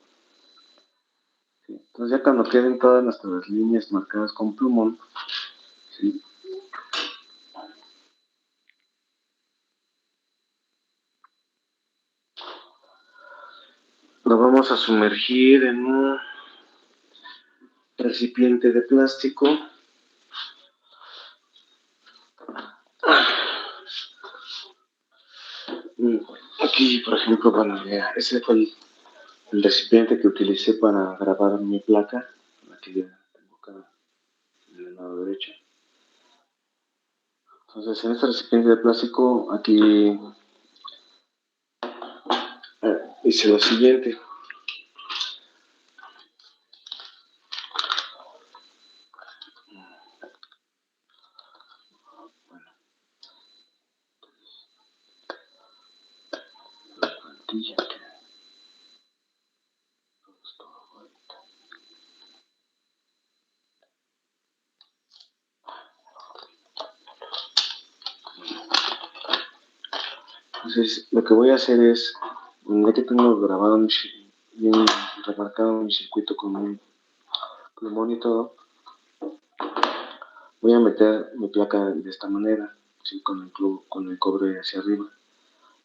¿Sí? Entonces ya cuando queden todas nuestras líneas marcadas con plumón, ¿sí? Lo vamos a sumergir en un recipiente de plástico. Aquí, por ejemplo, bueno, ese fue el recipiente que utilicé para grabar mi placa, la que ya tengo acá en el lado derecho. Entonces, en este recipiente de plástico, aquí hice lo siguiente. La plantilla que entonces, lo que voy a hacer es, ya que tengo grabado bien remarcado mi circuito con un plumón y todo, voy a meter mi placa de esta manera, ¿sí? Con el cobre hacia arriba.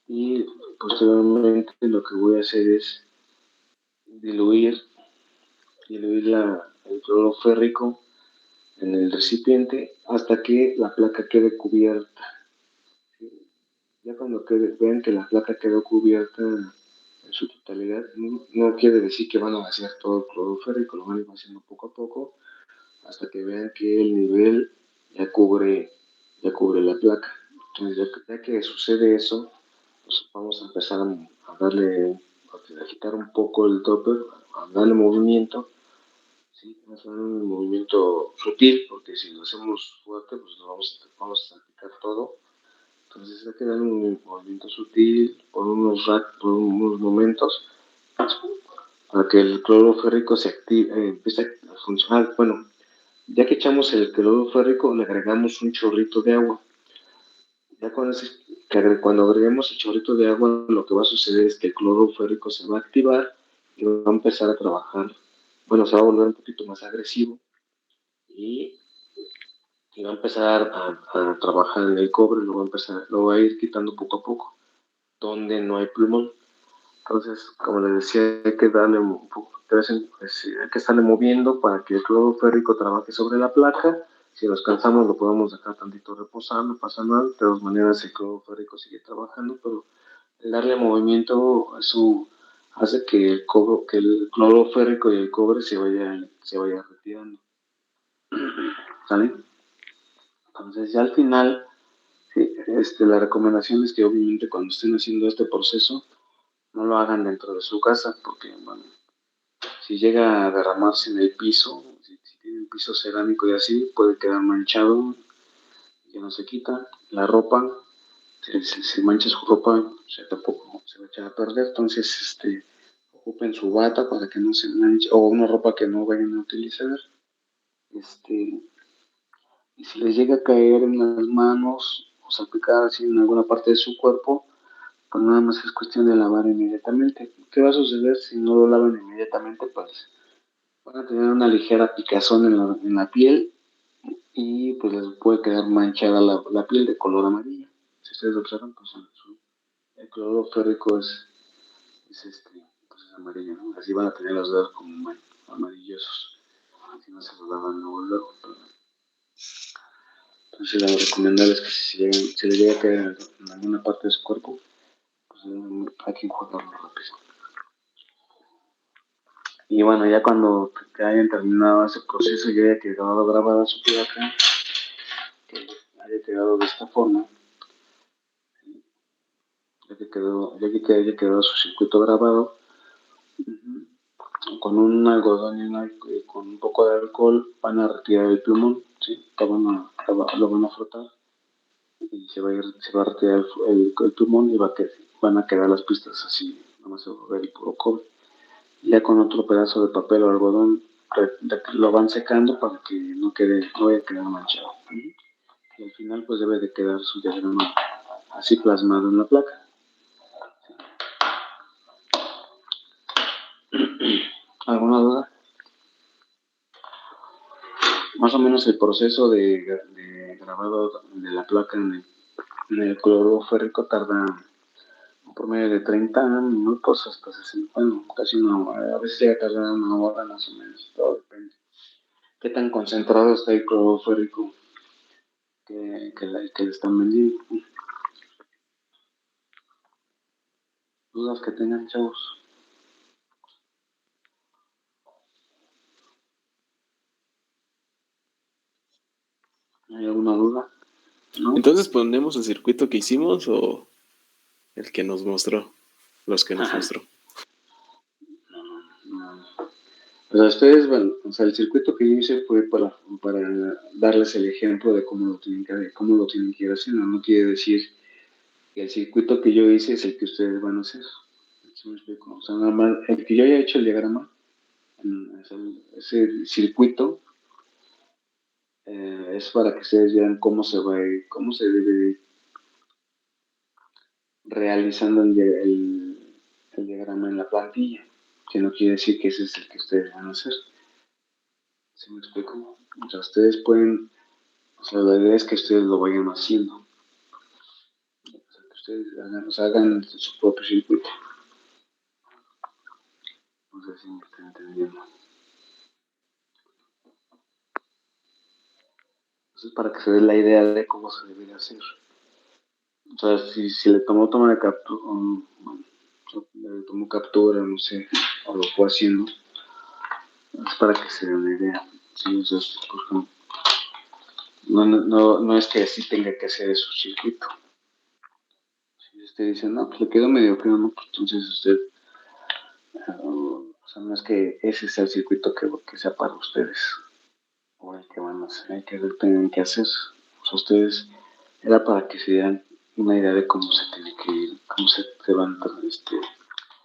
Y posteriormente lo que voy a hacer es diluir el cloro férrico en el recipiente hasta que la placa quede cubierta. Ya cuando vean que la placa quedó cubierta en su totalidad, no quiere decir que van a vaciar todo el cloro férrico, lo van a ir vaciando poco a poco hasta que vean que el nivel ya cubre la placa. Entonces, ya que sucede eso, pues vamos a empezar a darle, a quitar un poco el topper, a darle movimiento, ¿sí? Vamos a darle un movimiento sutil, porque si lo hacemos fuerte, pues vamos a salpicar todo. Entonces hay que darle un movimiento sutil por unos momentos, para que el cloro férrico se active, empiece a funcionar. Bueno, ya que echamos el cloro férrico, le agregamos un chorrito de agua. Ya cuando agreguemos el chorrito de agua, lo que va a suceder es que el cloro férrico se va a activar y va a empezar a trabajar. Bueno, se va a volver un poquito más agresivo y, va a empezar a trabajar en el cobre, lo va a ir quitando poco a poco, donde no hay plumón. Entonces, como les decía, hay que darle un poco, hay que estarle moviendo para que el cloro férrico trabaje sobre la placa. Si nos cansamos, lo podemos dejar tantito reposar, no pasa nada. De todas maneras, el cloro férrico sigue trabajando, pero el darle movimiento, eso hace que el cloro férrico y el cobre se vaya retirando. ¿Sale? Entonces, ya al final, sí, la recomendación es que obviamente cuando estén haciendo este proceso, no lo hagan dentro de su casa, porque, bueno, si llega a derramarse en el piso, si tiene un piso cerámico y así, puede quedar manchado, que no se quita. La ropa, si mancha su ropa, tampoco se va a echar a perder. Entonces, ocupen su bata para que no se manche, o una ropa que no vayan a utilizar. Y si les llega a caer en las manos o salpicar así en alguna parte de su cuerpo, pues nada más es cuestión de lavar inmediatamente. ¿Qué va a suceder si no lo lavan inmediatamente? Pues van a tener una ligera picazón en la piel y pues les puede quedar manchada la piel de color amarillo. Si ustedes observan, pues el cloro férrico pues es amarillo, ¿no? Así van a tener los dedos como amarillosos. Si no se los daban luego. Entonces lo recomendable es que si se le llega a caer en alguna parte de su cuerpo, pues hay que enjuagarlo rápido. Y bueno, ya cuando hayan terminado ese proceso y haya quedado grabada su placa, que haya quedado de esta forma, ya que haya quedado su circuito grabado, con un algodón y con un poco de alcohol van a retirar el plumón, ¿sí? Lo van a frotar y se va a retirar el plumón y van a quedar las pistas así, nada más se va a ver el puro cobre. Ya con otro pedazo de papel o algodón lo van secando para que no vaya a quedar manchado. Y al final pues debe de quedar su diagrama así plasmado en la placa. ¿Alguna duda? Más o menos el proceso de grabado de la placa en el cloruro férrico tarda un promedio de 30 minutos hasta 60, bueno, casi una hora. A veces llega a tardar una hora más o menos, todo depende. ¿Qué tan concentrado está el cloruro férrico que le están vendiendo? ¿Dudas que tengan, chavos? ¿Hay alguna duda? ¿No? Entonces, ¿ponemos el circuito que hicimos o el que nos mostró? Los que nos mostró. No. O sea, ustedes, bueno, o sea, el circuito que yo hice fue para darles el ejemplo de cómo lo tienen que ir haciendo. No quiere decir que el circuito que yo hice es el que ustedes van a hacer. ¿Sí me explico? O sea, nada más, el que yo haya hecho el diagrama, ese circuito es para que ustedes vean cómo se debe ir realizando el diagrama en la plantilla. Que no quiere decir que ese es el que ustedes van a hacer. ¿Sí me explico? O sea, ustedes pueden, o sea, la idea es que ustedes lo vayan haciendo. O sea, que ustedes hagan su propio circuito. No sé si me están entendiendo. Eso es para que se dé la idea de cómo se debe hacer. O sea, si le tomó toma de captura, bueno, le tomó captura, no sé, o lo fue haciendo, es para que se dé una idea. Sí, o sea, porque no es que así tenga que hacer su circuito. Si usted dice, no, pues le quedó medio claro, ¿no? Pues entonces usted, o sea, no es que ese sea el circuito que sea para ustedes, o el que van a hacer, el que tengan que hacer. O sea, ustedes, era para que se dieran una idea de cómo se tiene que ir, cómo se van,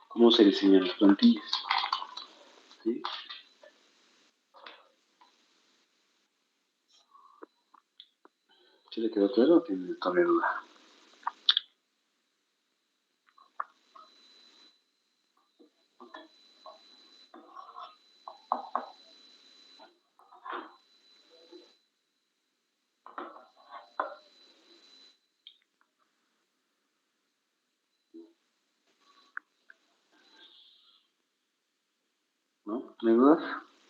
cómo se diseñan las plantillas. ¿Sí? ¿Sí le quedó claro o tiene todavía duda? ¿No? ¿No hay dudas?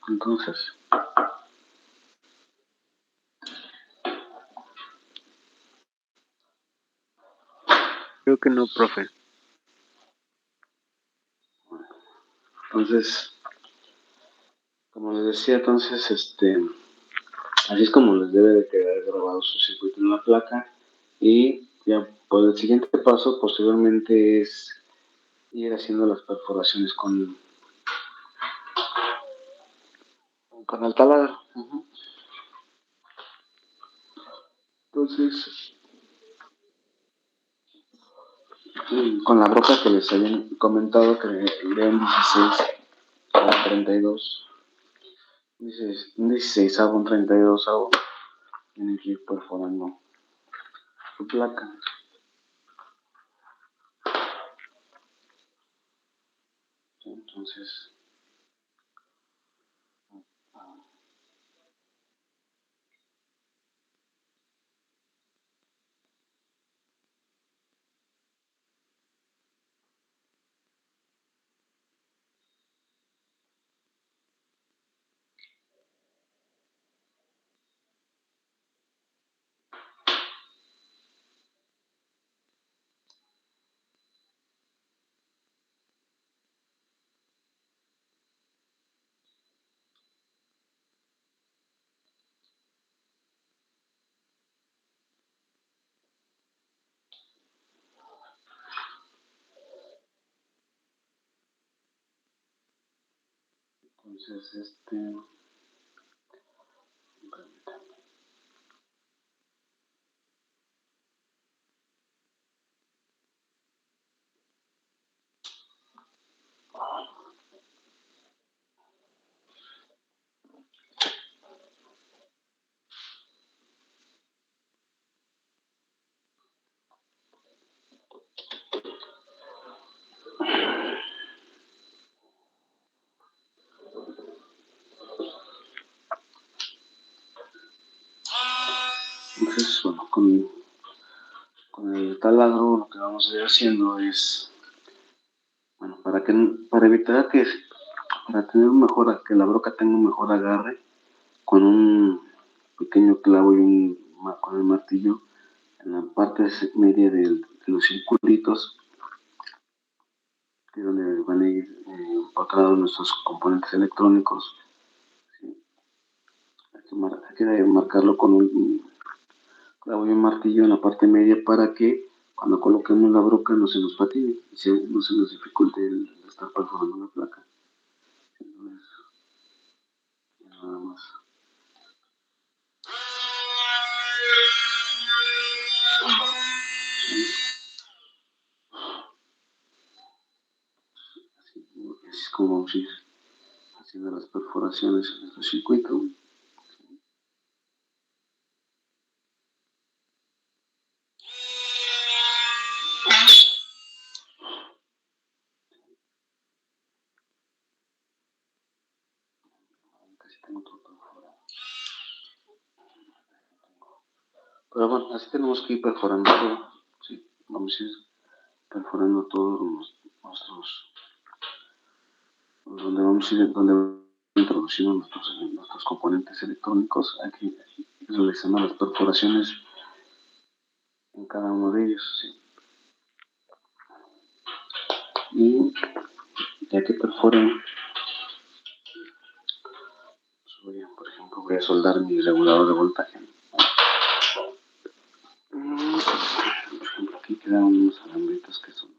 Entonces, Creo que no, profe. entonces, como les decía, entonces, así es como les debe de quedar grabado su circuito en la placa y ya, pues el siguiente paso posteriormente es ir haciendo las perforaciones con el taladro. Entonces, con la broca que les habían comentado que de un 16 a 32, un 16 a un 32 tienen que ir perforando su placa. Entonces, Entonces, permítame. Entonces, bueno, con el taladro lo que vamos a ir haciendo es, bueno, para evitar para tener que la broca tenga un mejor agarre, con un pequeño clavo con el martillo, en la parte media de los circulitos, que es donde van a ir empacados nuestros componentes electrónicos. ¿Sí? Hay que marcarlo con un clavo y un martillo en la parte media para que cuando coloquemos la broca no se nos patine y no se nos dificulte el estar perforando la placa. Entonces, nada más. Así es como vamos a ir haciendo las perforaciones en nuestro circuito. Casi tengo todo perforado. Pero bueno, así tenemos que ir perforando todo. ¿Sí? Vamos a ir perforando todos nuestros, donde introduciendo nuestros componentes electrónicos. Hay que ir realizando las perforaciones en cada uno de ellos. ¿Sí? Y ya que perforen, por ejemplo, voy a soldar mi regulador de voltaje. Por ejemplo, aquí quedan unos alambritos que son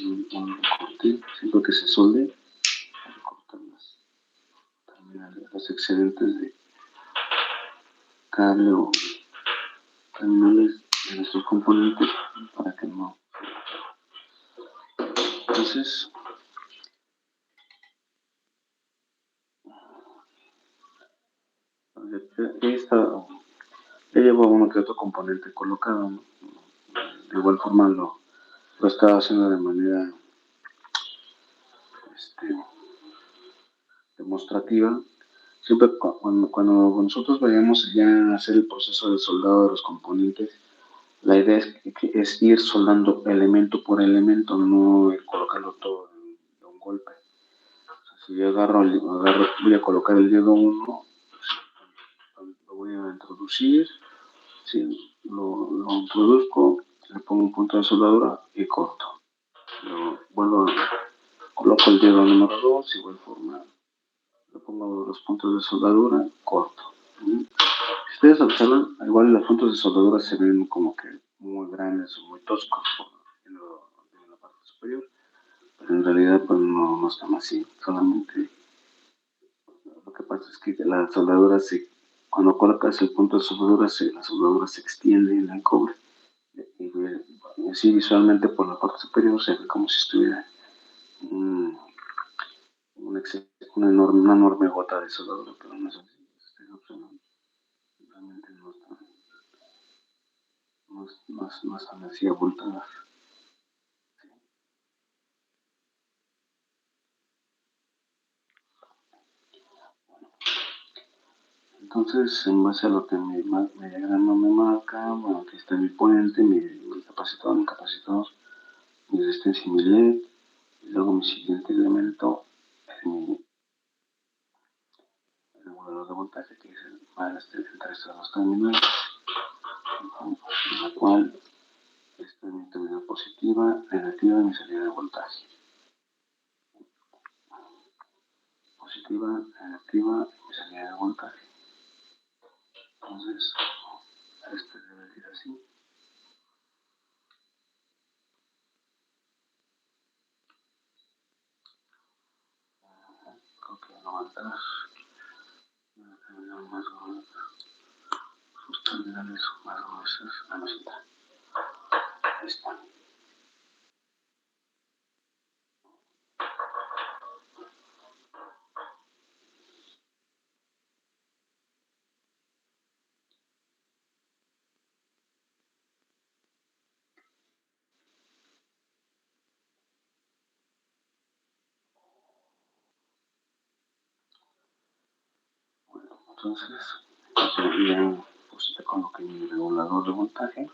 un corte. Siempre que se solde, hay que cortar los excedentes de cable o terminales de nuestros componentes para que no. Entonces, ya llevo uno que otro componente colocado, ¿no? De igual forma lo estaba haciendo de manera demostrativa. Siempre cuando nosotros vayamos ya a hacer el proceso de soldado de los componentes, la idea es ir soldando elemento por elemento, no ir colocando todo de un golpe. O sea, si yo voy a colocar el dedo 1, lo voy a introducir, ¿sí? lo introduzco, le pongo un punto de soldadura y corto. Coloco el dedo número 2, igual forma, le pongo los puntos de soldadura, corto. Si ustedes observan, igual los puntos de soldadura se ven como que muy grandes o muy toscos en la parte superior, pero en realidad pues no están así, solamente lo que pasa es que cuando colocas el punto de soldadura, la soldadura se extiende en el cobre y así visualmente por la parte superior se ve como si estuviera una enorme gota de soldadura, pero no es así. Realmente no están así abultadas. Entonces, en base a lo que mi diagrama me marca, bueno, aquí está mi puente, mi capacitor, mi resistencia y mi LED, y luego mi siguiente elemento es mi regulador de voltaje, que es el entre estos dos terminales, en la cual esta es mi terminal positiva, negativa y mi salida de voltaje. Positiva, negativa y mi salida de voltaje. Entonces, este debe ir así. aguantar. Más sus terminales más gruesas. No está. Ahí está. Entonces, ya, pues ya coloqué mi regulador de voltaje.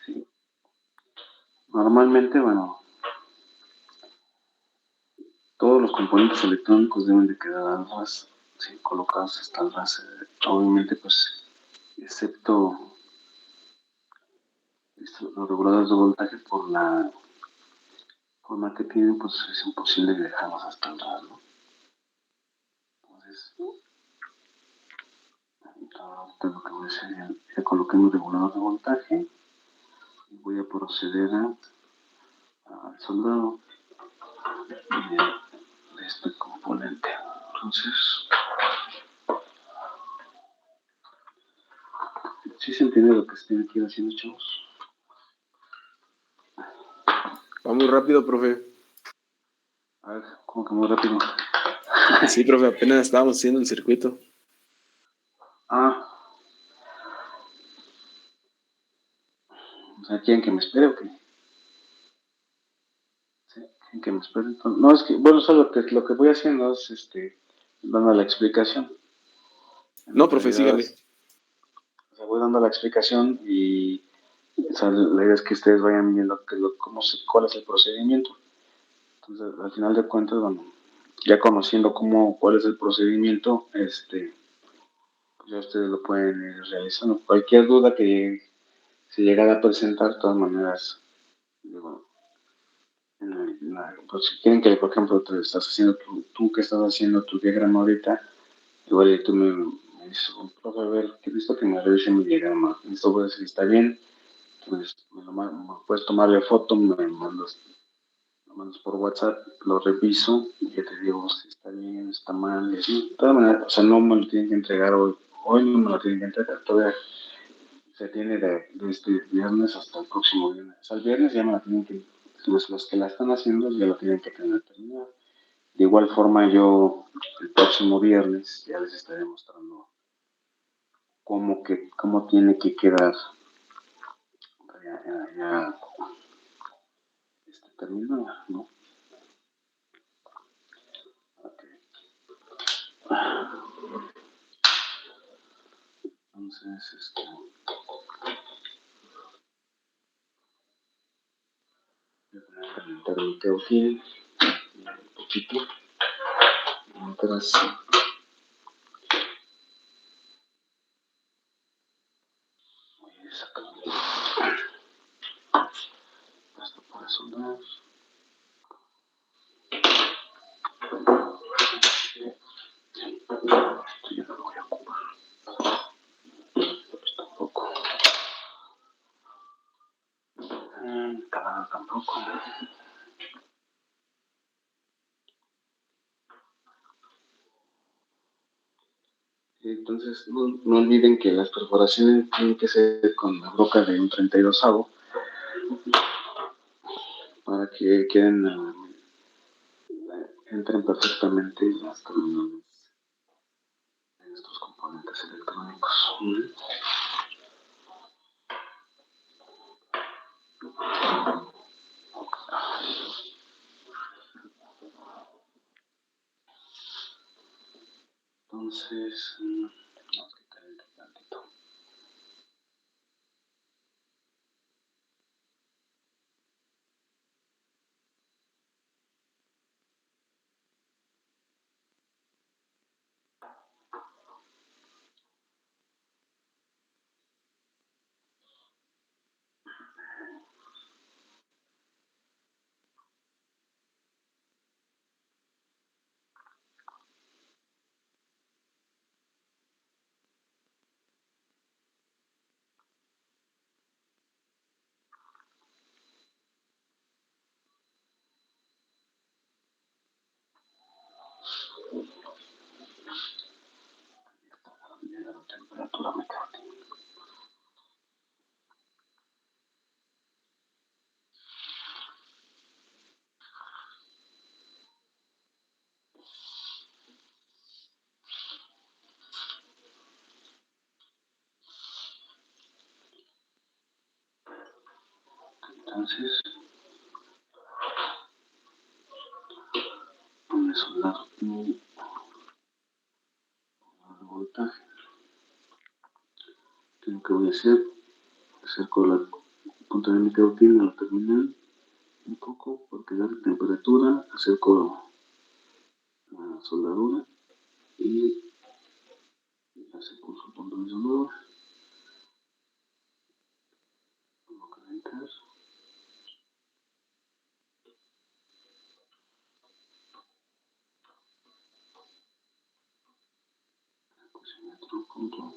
Sí. Normalmente, bueno, todos los componentes electrónicos deben de quedar al ras, ¿sí? Colocados hasta el ras. Obviamente, pues, excepto los reguladores de voltaje por la forma que tienen, pues es imposible dejarlos hasta el ras, ¿no? Entonces, ahorita lo que voy a hacer, ya coloqué mi regulador de voltaje y voy a proceder al soldado de este componente. Entonces, ¿sí se entiende lo que estoy aquí haciendo, chavos? Va muy rápido, profe. A ver, ¿cómo que muy rápido? Sí, profe, apenas estábamos haciendo el circuito. Ah, o sea, ¿quieren que me espere o qué? ¿Sí? ¿Quieren que me espere? Entonces, no, es que, bueno, solo lo que voy haciendo es, dando la explicación. No, En profe, realidad, sígale. o sea, voy dando la explicación y, o sea, la idea es que ustedes vayan viendo cuál es el procedimiento. Entonces, al final de cuentas, bueno, ya conociendo cuál es el procedimiento, ya ustedes lo pueden ir realizando. Cualquier duda que se llegara a presentar, de todas maneras, digo, pues si quieren que, por ejemplo, estás haciendo tú que estás haciendo tu diagrama ahorita, igual y tú me dices, profe, a ver, que visto que me revise mi diagrama, esto puede decir, está bien, pues me puedes tomarle foto, lo mandas por WhatsApp, lo reviso y ya te digo si está bien, está mal, y así. De todas maneras, o sea, no me lo tienen que entregar hoy no me lo tienen que entregar, todavía se tiene de este viernes hasta el próximo viernes. O sea, el viernes ya me la tienen que, los que la están haciendo ya lo tienen que tener terminado. De igual forma yo el próximo viernes ya les estaré mostrando cómo tiene que quedar ya terminado, ¿no? Okay. Entonces, voy a calentar mi cauquín un poquito mientras voy sacando esto para soldar. Esto ya no lo voy a ocupar. Pues tampoco. Calado tampoco. Entonces, no olviden que las perforaciones tienen que ser con la broca de un 32avo para que entren perfectamente las terminales de estos componentes electrónicos. Entonces, vamos a quitar el tantito. Entonces, vamos a soldar mi voltaje. ¿Qué es lo que voy a hacer? Acerco la punta de mi cautín a la terminal un poco porque da temperatura, acerco la soldadura y acerco su punto de soldadura. Vamos a calentar. Otro punto.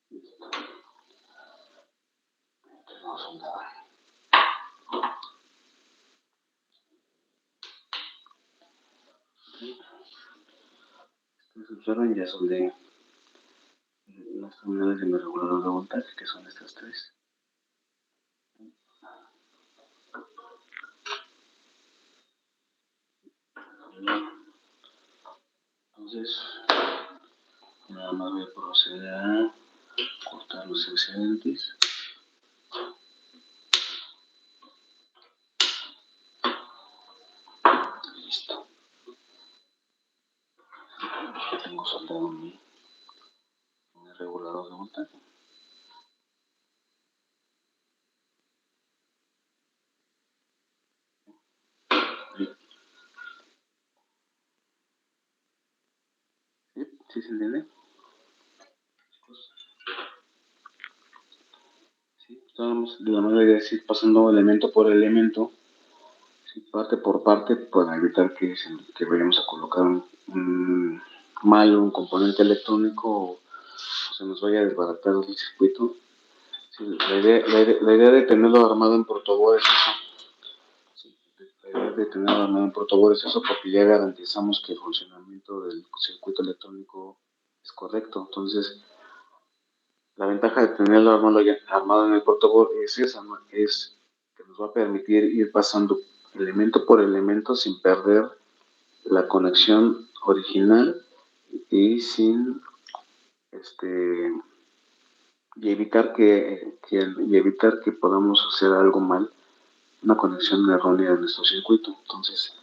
Listo. Tenemos soldada. Ustedes observan, ya soldé las terminales de mi regulador de voltaje, que son estas tres. Entonces, nada más voy a proceder a cortar los excedentes. Listo. Ya tengo soldado mi regulador de voltaje. ¿Sí se entiende? Sí, estamos de la manera de ir pasando elemento por elemento, sí, parte por parte, para evitar que vayamos a colocar mal un componente electrónico o se nos vaya a desbaratar el circuito. Sí, la idea de tenerlo armado en protoboard es eso. Sí, la idea de tenerlo armado en protoboard es eso porque ya garantizamos que el funcionamiento del circuito electrónico es correcto. Entonces, la ventaja de tenerlo armado en el protoboard es esa, ¿no? Es que nos va a permitir ir pasando elemento por elemento sin perder la conexión original y sin evitar que podamos hacer algo mal, una conexión errónea de nuestro circuito. Entonces,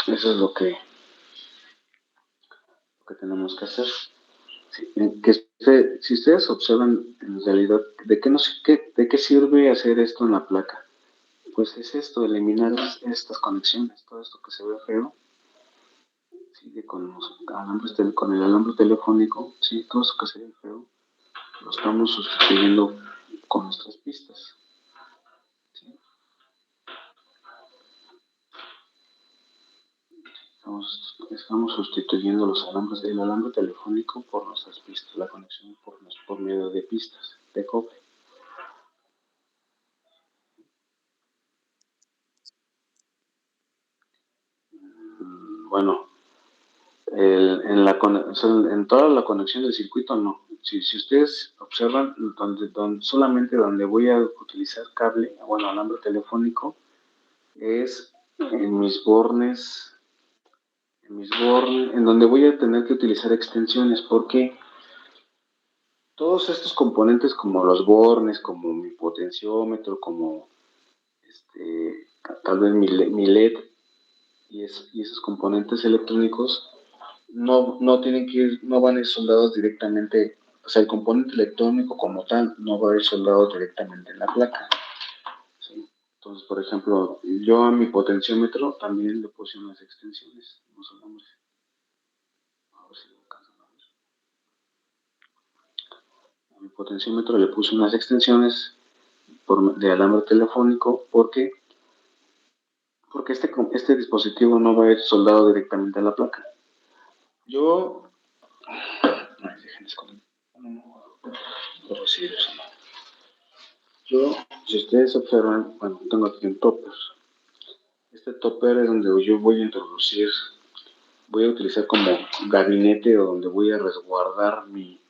eso es lo que tenemos que hacer. Sí, si ustedes observan en realidad de qué sirve hacer esto en la placa, pues es esto, eliminar estas conexiones, todo esto que se ve feo, sigue con con el alambre telefónico, sí, todo eso que se ve feo, lo estamos sustituyendo con nuestras pistas. ¿Sí? Estamos sustituyendo el alambre telefónico por nuestras pistas, la conexión por medio de pistas de cobre. Bueno, en toda la conexión del circuito no. Si ustedes observan, solamente donde voy a utilizar cable, bueno, alambre telefónico, es en mis bornes, en donde voy a tener que utilizar extensiones, porque todos estos componentes como los bornes, como mi potenciómetro, como tal vez mi LED y esos componentes electrónicos no tienen que ir, no van a ir soldados directamente, o sea, el componente electrónico como tal no va a ir soldado directamente en la placa. ¿Sí? Entonces, por ejemplo, yo a mi potenciómetro también le puse unas extensiones, no soldamos. A ver si lo alcanzan a ver. A mi potenciómetro le puse unas extensiones de alambre telefónico porque este dispositivo no va a ir soldado directamente a la placa. Yo si ustedes observan, bueno, tengo aquí un topper. Este topper es donde yo voy a utilizar como gabinete o donde voy a resguardar mi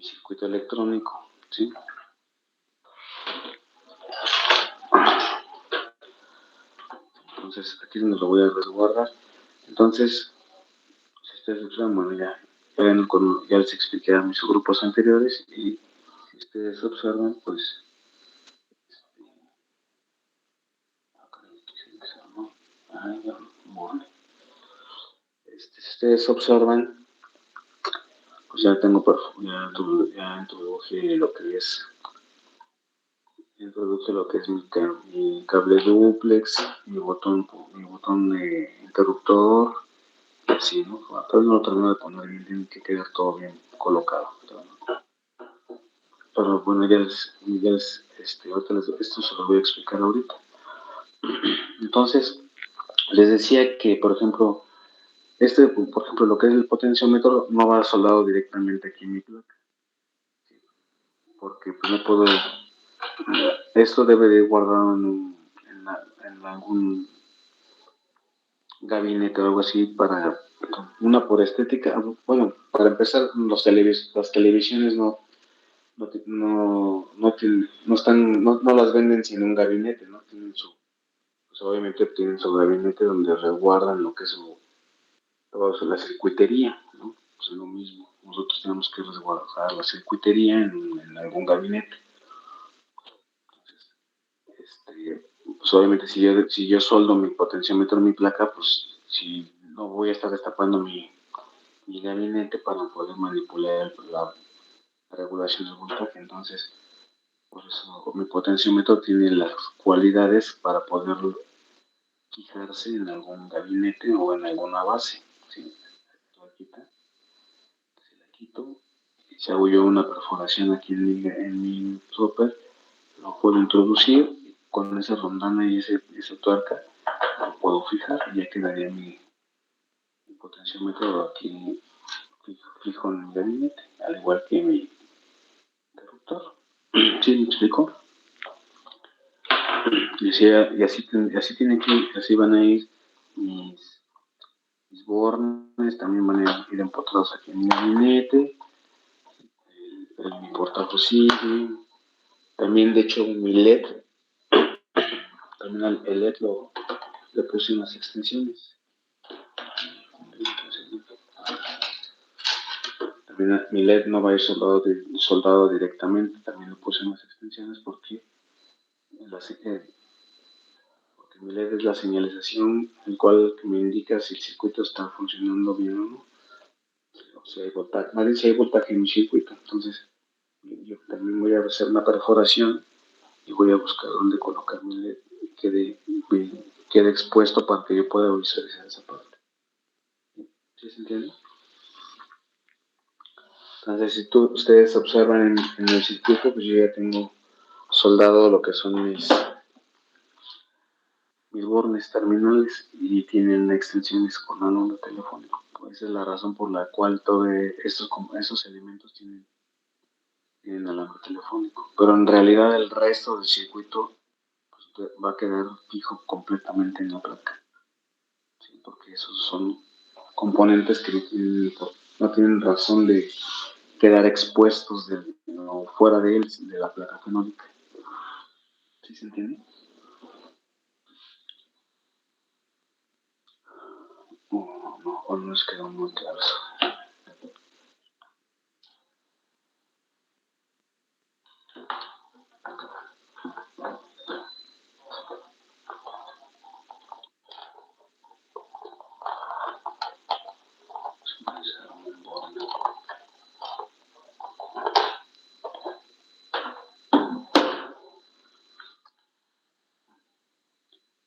circuito electrónico, ¿sí? Entonces, aquí es donde lo voy a resguardar. Entonces, si ustedes observan, bueno, ya ya les expliqué a mis grupos anteriores y si ustedes observan, pues si ustedes observan, pues ya introduje lo que es mi cable duplex, mi botón de interruptor, y así, ¿no? Todavía no lo termino de poner bien, tiene que quedar todo bien colocado. Pero bueno, esto se lo voy a explicar ahorita. Entonces, les decía que, por ejemplo, lo que es el potenciómetro no va soldado directamente aquí en mi placa, porque pues, no puedo. Esto debe de guardado en algún gabinete o algo así por estética. Bueno, para empezar, las televisiones no las venden sin un gabinete, ¿no? Pues obviamente tienen su gabinete donde resguardan lo que es la circuitería, ¿no? Pues es lo mismo. Nosotros tenemos que resguardar la circuitería en algún gabinete. Pues obviamente si yo soldo mi potenciómetro en mi placa, pues si no voy a estar destapando mi gabinete para poder manipular la regulación del voltaje. Entonces, por eso mi potenciómetro tiene las cualidades para poder fijarse en algún gabinete o en alguna base. ¿Sí? Si la quito, si hago yo una perforación aquí en mi stopper, lo puedo introducir con esa rondana y esa tuerca, lo puedo fijar y ya quedaría mi potenciómetro aquí fijo en el gabinete, al igual que mi interruptor. ¿Sí me explico? Así van a ir mis bornes, también van a ir empotrados aquí en mi gabinete, mi portafusible, también de hecho mi LED, también el LED le puse unas extensiones. También mi LED no va a ir soldado directamente, también le puse unas extensiones porque mi LED es la señalización, el cual me indica si el circuito está funcionando bien o no. Si hay voltaje, más bien si hay voltaje en mi circuito. Entonces, yo también voy a hacer una perforación y voy a buscar dónde colocar mi LED y quede expuesto para que yo pueda visualizar esa parte. ¿Sí se entiende? Entonces, si ustedes observan en el circuito, pues yo ya tengo soldado lo que son mis bornes terminales y tienen extensiones con alambre telefónico. Esa es la razón por la cual todos esos elementos tienen alambre telefónico. Pero en realidad el resto del circuito pues, va a quedar fijo completamente en la placa. ¿Sí? Porque esos son componentes que no tienen razón de quedar expuestos fuera de la placa fenólica. ¿Sí se entiende? O no nos quedó muy claro.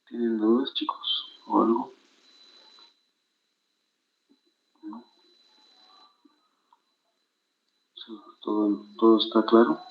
¿Tienen dudas, chicos? ¿O algo? ¿No? ¿Todo está claro?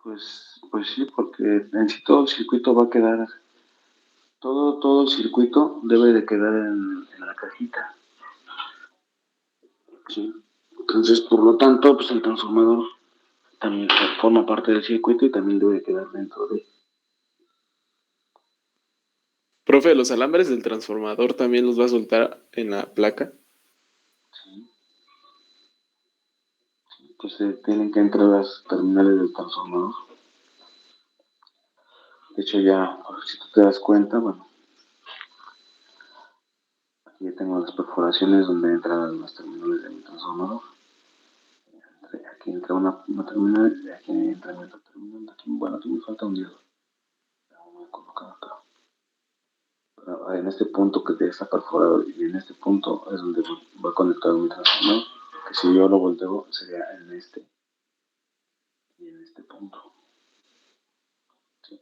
Pues sí, porque en sí todo el circuito va a quedar, todo el circuito debe de quedar en la cajita. ¿Sí? Entonces, por lo tanto, pues el transformador también forma parte del circuito y también debe quedar dentro de. Profe, ¿los alambres del transformador también los va a soltar en la placa? Sí. Entonces tienen que entrar las terminales del transformador. De hecho ya, si tú te das cuenta, bueno, aquí ya tengo las perforaciones donde entran las terminales de mi transformador. Aquí entra una terminal y aquí entra mi otra terminal. Aquí, bueno, aquí me falta un dedo. Voy a colocar acá. Pero en este punto que está perforado y en este punto es donde va conectado mi transformador. Que si yo lo volteo sería en este y en este punto. ¿Sí?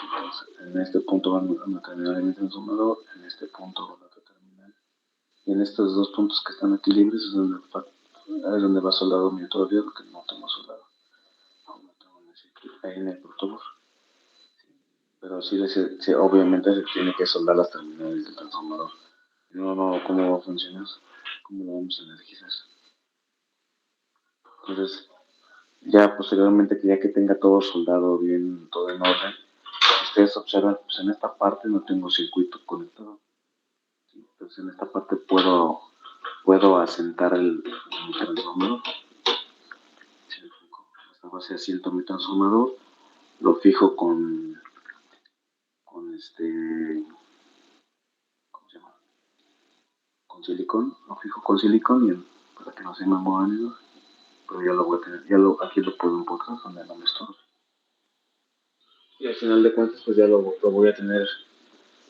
Entonces, en este punto va una terminal de mi transformador, en este punto va la otra terminal. Y en estos dos puntos que están aquí libres es donde va soldado mi otro dedo que no tengo soldado. No tengo ahí en el protobús. Pero sí, obviamente se tiene que soldar las terminales del transformador. No, ¿cómo va a funcionar? ¿Cómo lo vamos a energizar? Entonces, ya posteriormente, que ya que tenga todo soldado bien, todo en orden, ustedes observan, pues en esta parte no tengo circuito conectado. Entonces, en esta parte puedo asentar el transformador. Esta base asiento mi transformador, lo fijo con ¿cómo se llama? Con silicón, lo fijo con silicón para que no se me muevan ellos. Pero ya lo voy a tener, aquí lo puedo empotrar donde no me estorbe. Y al final de cuentas, pues ya lo voy a tener,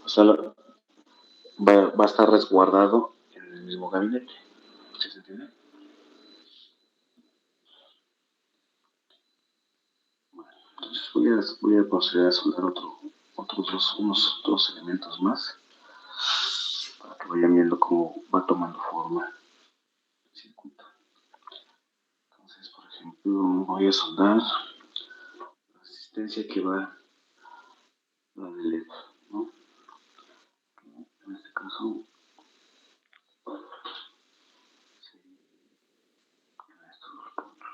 o sea, va a estar resguardado en el mismo gabinete. ¿Sí se entiende? Bueno, entonces voy a proceder a soldar unos dos elementos más para que vayan viendo cómo va tomando forma el circuito. Entonces, por ejemplo, voy a soldar la resistencia que va la de LED, ¿no? En este caso, en estos dos puntos.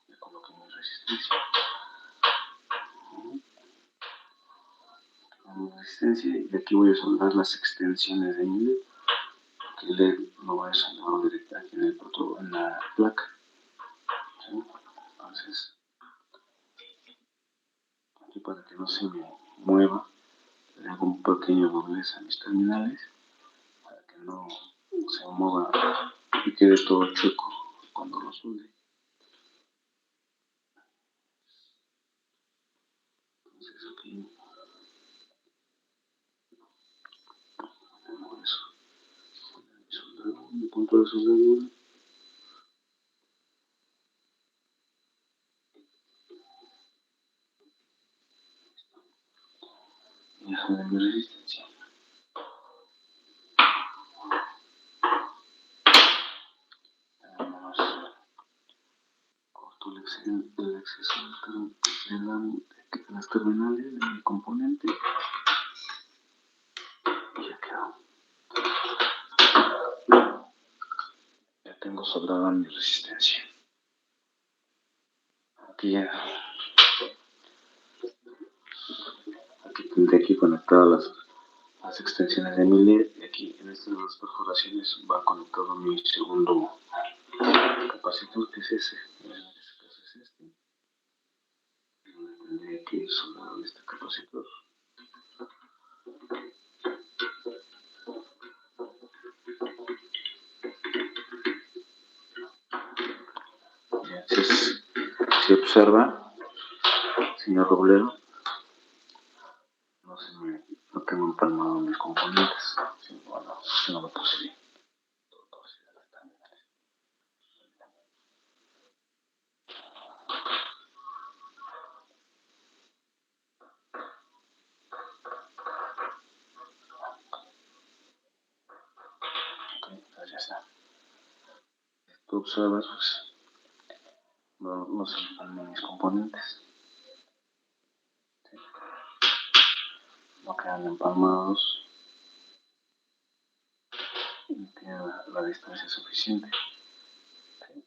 Ya coloqué mi resistencia. Y aquí voy a soldar las extensiones de mi LED, porque el LED no va a soldar directo aquí en la placa. ¿Sí? Entonces, aquí para que no se me mueva, le hago un pequeño doblez a mis terminales para que no se mueva y quede todo chueco cuando lo solde. Entonces aquí tengo eso. Mi punto de soldadura. Y eso de mi resistencia. Además, corto el exceso de las terminales de mi componente y ya quedó. Ya tengo soldada mi resistencia. Aquí ya, aquí tendré que conectar las extensiones de mi LED y aquí en estas dos perforaciones va conectado mi segundo capacitor, que es ese. En este caso es este. Tendría que ir soldado este capacitor. Entonces, si observa, señor Roblero, no tengo empalmado mis componentes. Sí, bueno, no lo puse bien. Ok, entonces ya está. tú observas, pues, los mis componentes. ¿Sí? No quedan empalmados y tienen la distancia suficiente. ¿Sí?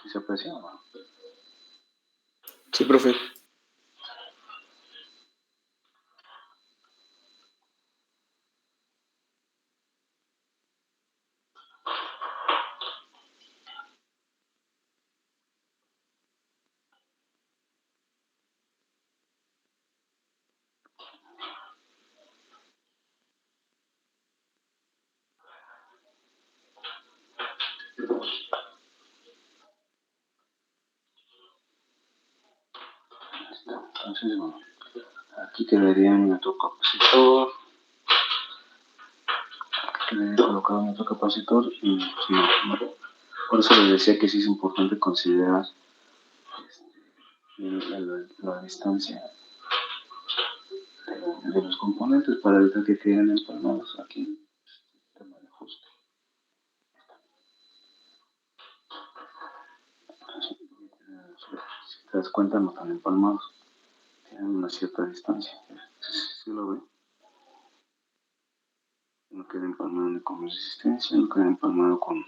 ¿Sí se aprecia o no? Sí, profe. Entonces, bueno, aquí quedaría nuestro capacitor. Quedaría colocado nuestro capacitor y por eso les decía que sí es importante considerar la distancia de los componentes para evitar que queden empalmados aquí en el tema de ajuste. Si te das cuenta, no están empalmados, tienen una cierta distancia. ¿Sí lo ven? No queda empalmado ni con resistencia, no queda empalmado con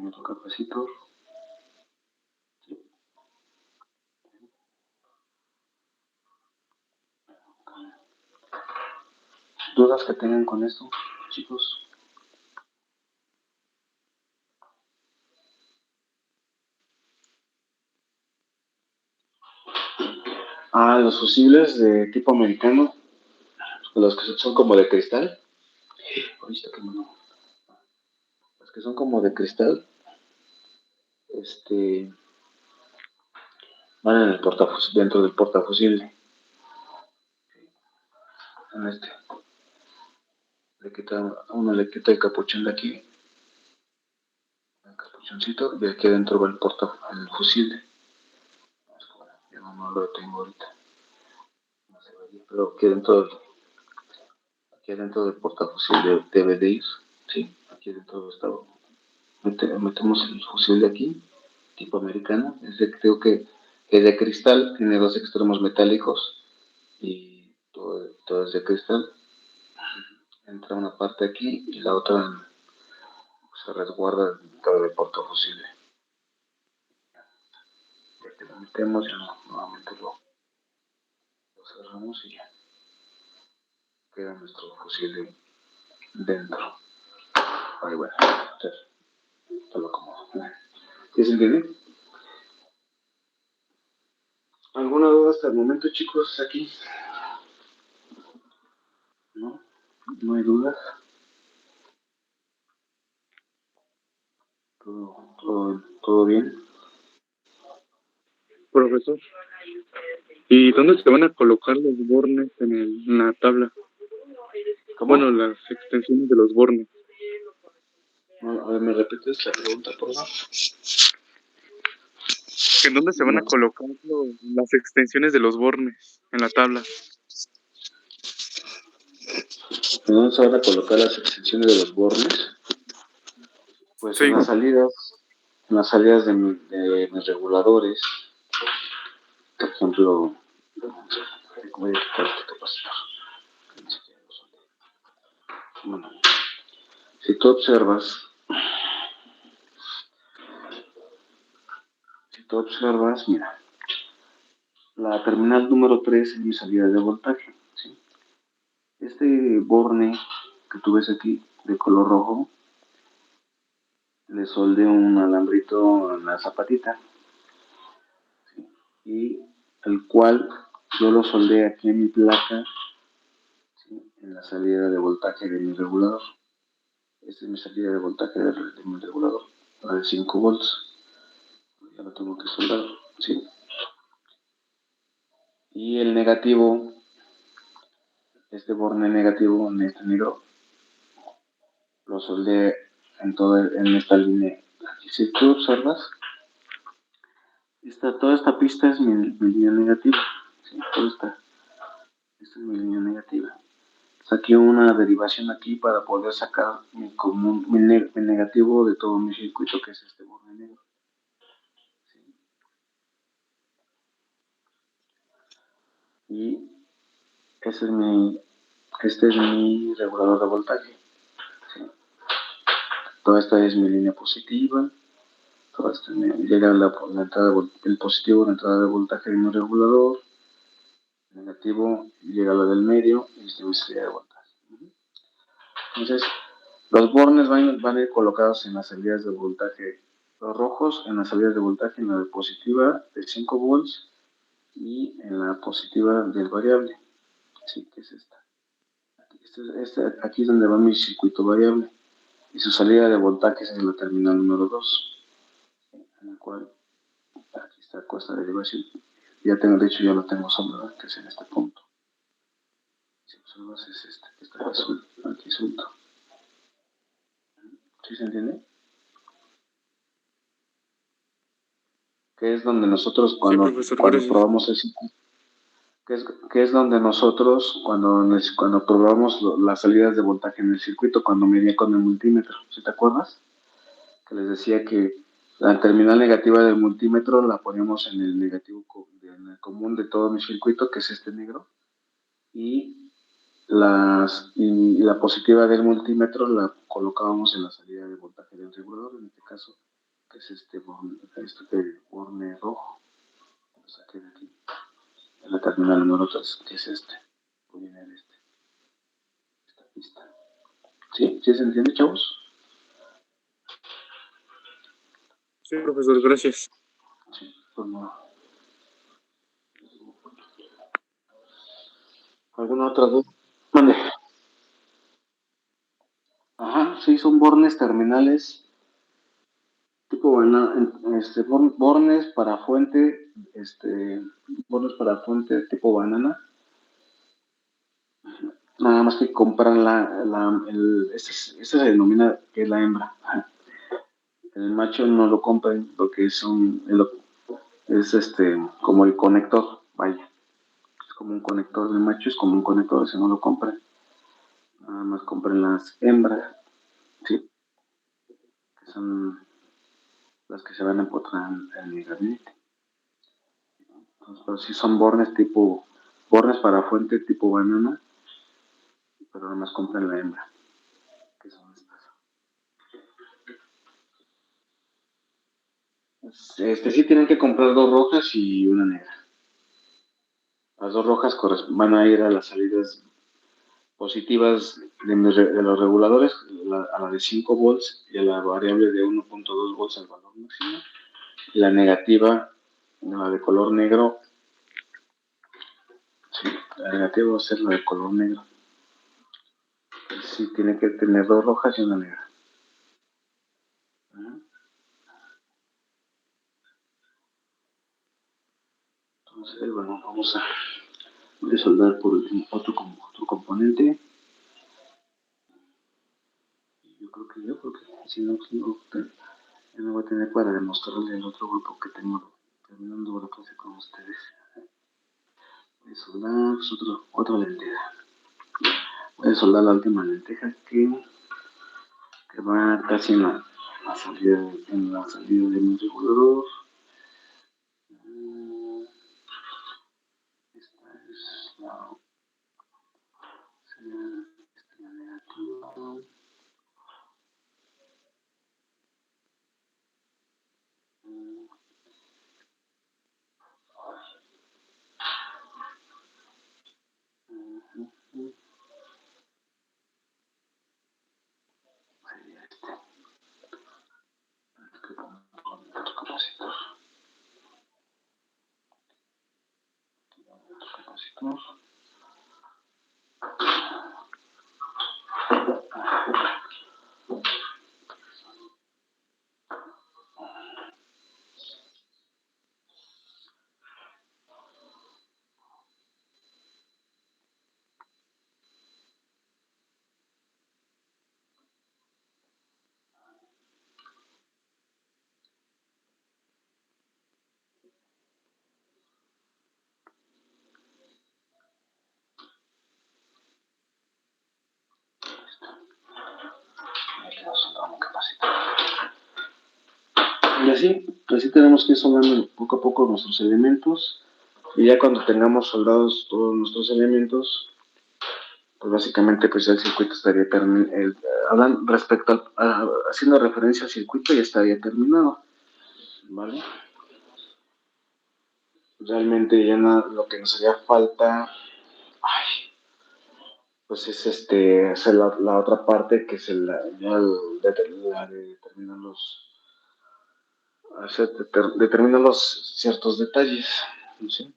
otro capacitor. ¿Dudas que tengan con esto, chicos? Los fusibles de tipo americano, los que son como de cristal. ¿Viste que no? Los que son como de cristal, van en el dentro del portafusible. En uno le quita el capuchón de aquí, el capuchoncito, y aquí adentro va el fusible. Yo no lo tengo ahorita, no se vería, pero aquí adentro del portafusible debe de ir. Sí, aquí adentro está. Metemos el fusible aquí, tipo americano. Creo que es de cristal, tiene dos extremos metálicos y todo es de cristal. Entra una parte aquí y la otra se resguarda dentro del portafusible. Ya que lo metemos, ya nuevamente lo cerramos y ya queda nuestro fusible dentro. Ahí bueno, te lo acomodo. ¿Sí se entiende? ¿Alguna duda hasta el momento, chicos, aquí? ¿No? ¿No hay dudas? ¿Todo bien? Profesor, ¿y dónde se van a colocar los bornes en la tabla? ¿Cómo? Bueno, las extensiones de los bornes. A ver, ¿me repites la pregunta, por favor? ¿En dónde se van a colocar las extensiones de los bornes en la tabla? ¿En dónde se van a colocar las extensiones de los bornes? Pues Sí. en las salidas de mis reguladores. Por ejemplo, voy a quitar este capacitor. Bueno, si tú observas, mira, la terminal número 3 es mi salida de voltaje. ¿Sí? Este borne que tú ves aquí, de color rojo, le soldeo un alambrito en la zapatita, ¿sí? Y el cual yo lo soldeé aquí en mi placa, ¿sí? En la salida de voltaje de mi regulador. Esta es mi salida de voltaje de mi regulador, la de 5 volts. Ya lo tengo que soldar, ¿sí? Y el negativo, este borne negativo en este negro, lo soldeé en esta línea. Aquí, si tú observas, toda esta pista es mi línea negativa. ¿Sí? Esta es mi línea negativa. saqué una derivación aquí para poder sacar mi negativo de todo mi circuito, que es este borde negro. ¿Sí? Y este es mi regulador de voltaje. ¿Sí? Toda esta es mi línea positiva. Todo esto llega la entrada, el positivo, la entrada de voltaje de mi regulador. El negativo llega a la del medio y este es mi salida de voltaje. Entonces, los bornes van a ir colocados en las salidas de voltaje, los rojos en las salidas de voltaje, en la positiva de 5 volts y en la positiva del variable. Sí, que es esta. Aquí es donde va mi circuito variable y su salida de voltaje es la terminal número 2, en la cual aquí está con esta derivación. Ya tengo, de hecho ya lo tengo sombra, que es en este punto. Si observas es este, que está azul, aquí suelto. ¿Sí se entiende? Que es donde nosotros Sí, cuando profesor, gracias. probamos el circuito, que es donde nosotros cuando probamos las salidas de voltaje en el circuito, cuando medía con el multímetro, ¿sí te acuerdas? Que les decía que la terminal negativa del multímetro la poníamos en el negativo en el común de todo mi circuito, que es este negro, y la positiva del multímetro la colocábamos en la salida de voltaje del regulador, en este caso, que es este borne rojo. Lo saqué de aquí. En la terminal número 3, que es este. Viene de esta pista. ¿Sí? ¿Sí se entiende, chavos? Sí, profesor, gracias. Sí, pues no. ¿Alguna otra duda? Mande. Ajá, sí, son bornes terminales tipo bornes para fuente, bornes para fuente tipo banana. Nada más que compran este se denomina que es la hembra. El macho no lo compran porque es como el conector, vaya. Es como un conector, el macho es como un conector, ese no lo compran. Nada más compran las hembras, ¿sí? Que son las que se van a empotrar en el gabinete. Entonces, pero sí son bornes para fuente tipo banana, pero nada más compran la hembra, que son estas. Sí tienen que comprar dos rojas y una negra. Las dos rojas van a ir a las salidas positivas de los reguladores, a la de 5 volts y a la variable de 1.2 volts al valor máximo. Y la negativa, la de color negro, sí, la negativa va a ser la de color negro. Sí, tiene que tener dos rojas y una negra. Entonces, bueno, vamos a soldar por último otro componente. Yo creo que porque si no, ya no voy a tener para demostrarle el otro grupo que tengo terminando la clase con ustedes. Voy a soldar pues, otra lenteja. Voy a soldar la última lenteja que va casi en la salida de mi regulador. Esta es la negativa. Sería este. Que pongo otro capacitor. Otro capacitor. pues sí tenemos que ir soldando poco a poco nuestros elementos y ya cuando tengamos soldados todos nuestros elementos, pues básicamente pues ya el circuito estaría terminado. Hablan respecto haciendo referencia al circuito ya estaría terminado, ¿vale? Realmente ya lo que nos haría falta, pues es hacer la otra parte que es la de determinar determinar los ciertos detalles, ¿sí?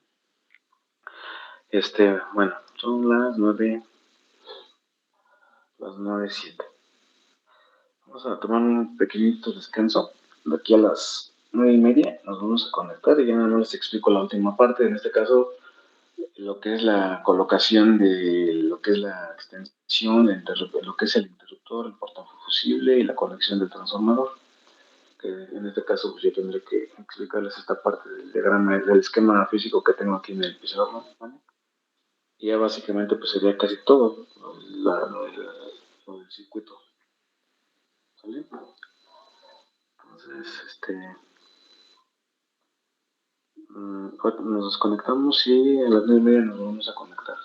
Bueno, son las 9:07. Vamos a tomar un pequeñito descanso. De aquí a las 9:30 nos vamos a conectar y ya no les explico la última parte. En este caso, lo que es la colocación de lo que es la extensión, lo que es el interruptor, el portafusible y la conexión del transformador. Que en este caso, pues yo tendré que explicarles esta parte del diagrama, del esquema físico que tengo aquí en el pizarrón, ¿vale? Y ya básicamente pues sería casi todo lo del circuito. ¿Sale? Entonces, nos desconectamos y a las 9:30 nos vamos a conectar.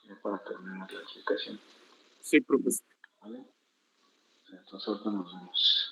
Ya para terminar la explicación. Sí, profesor. ¿Vale? Entonces ahorita nos vemos.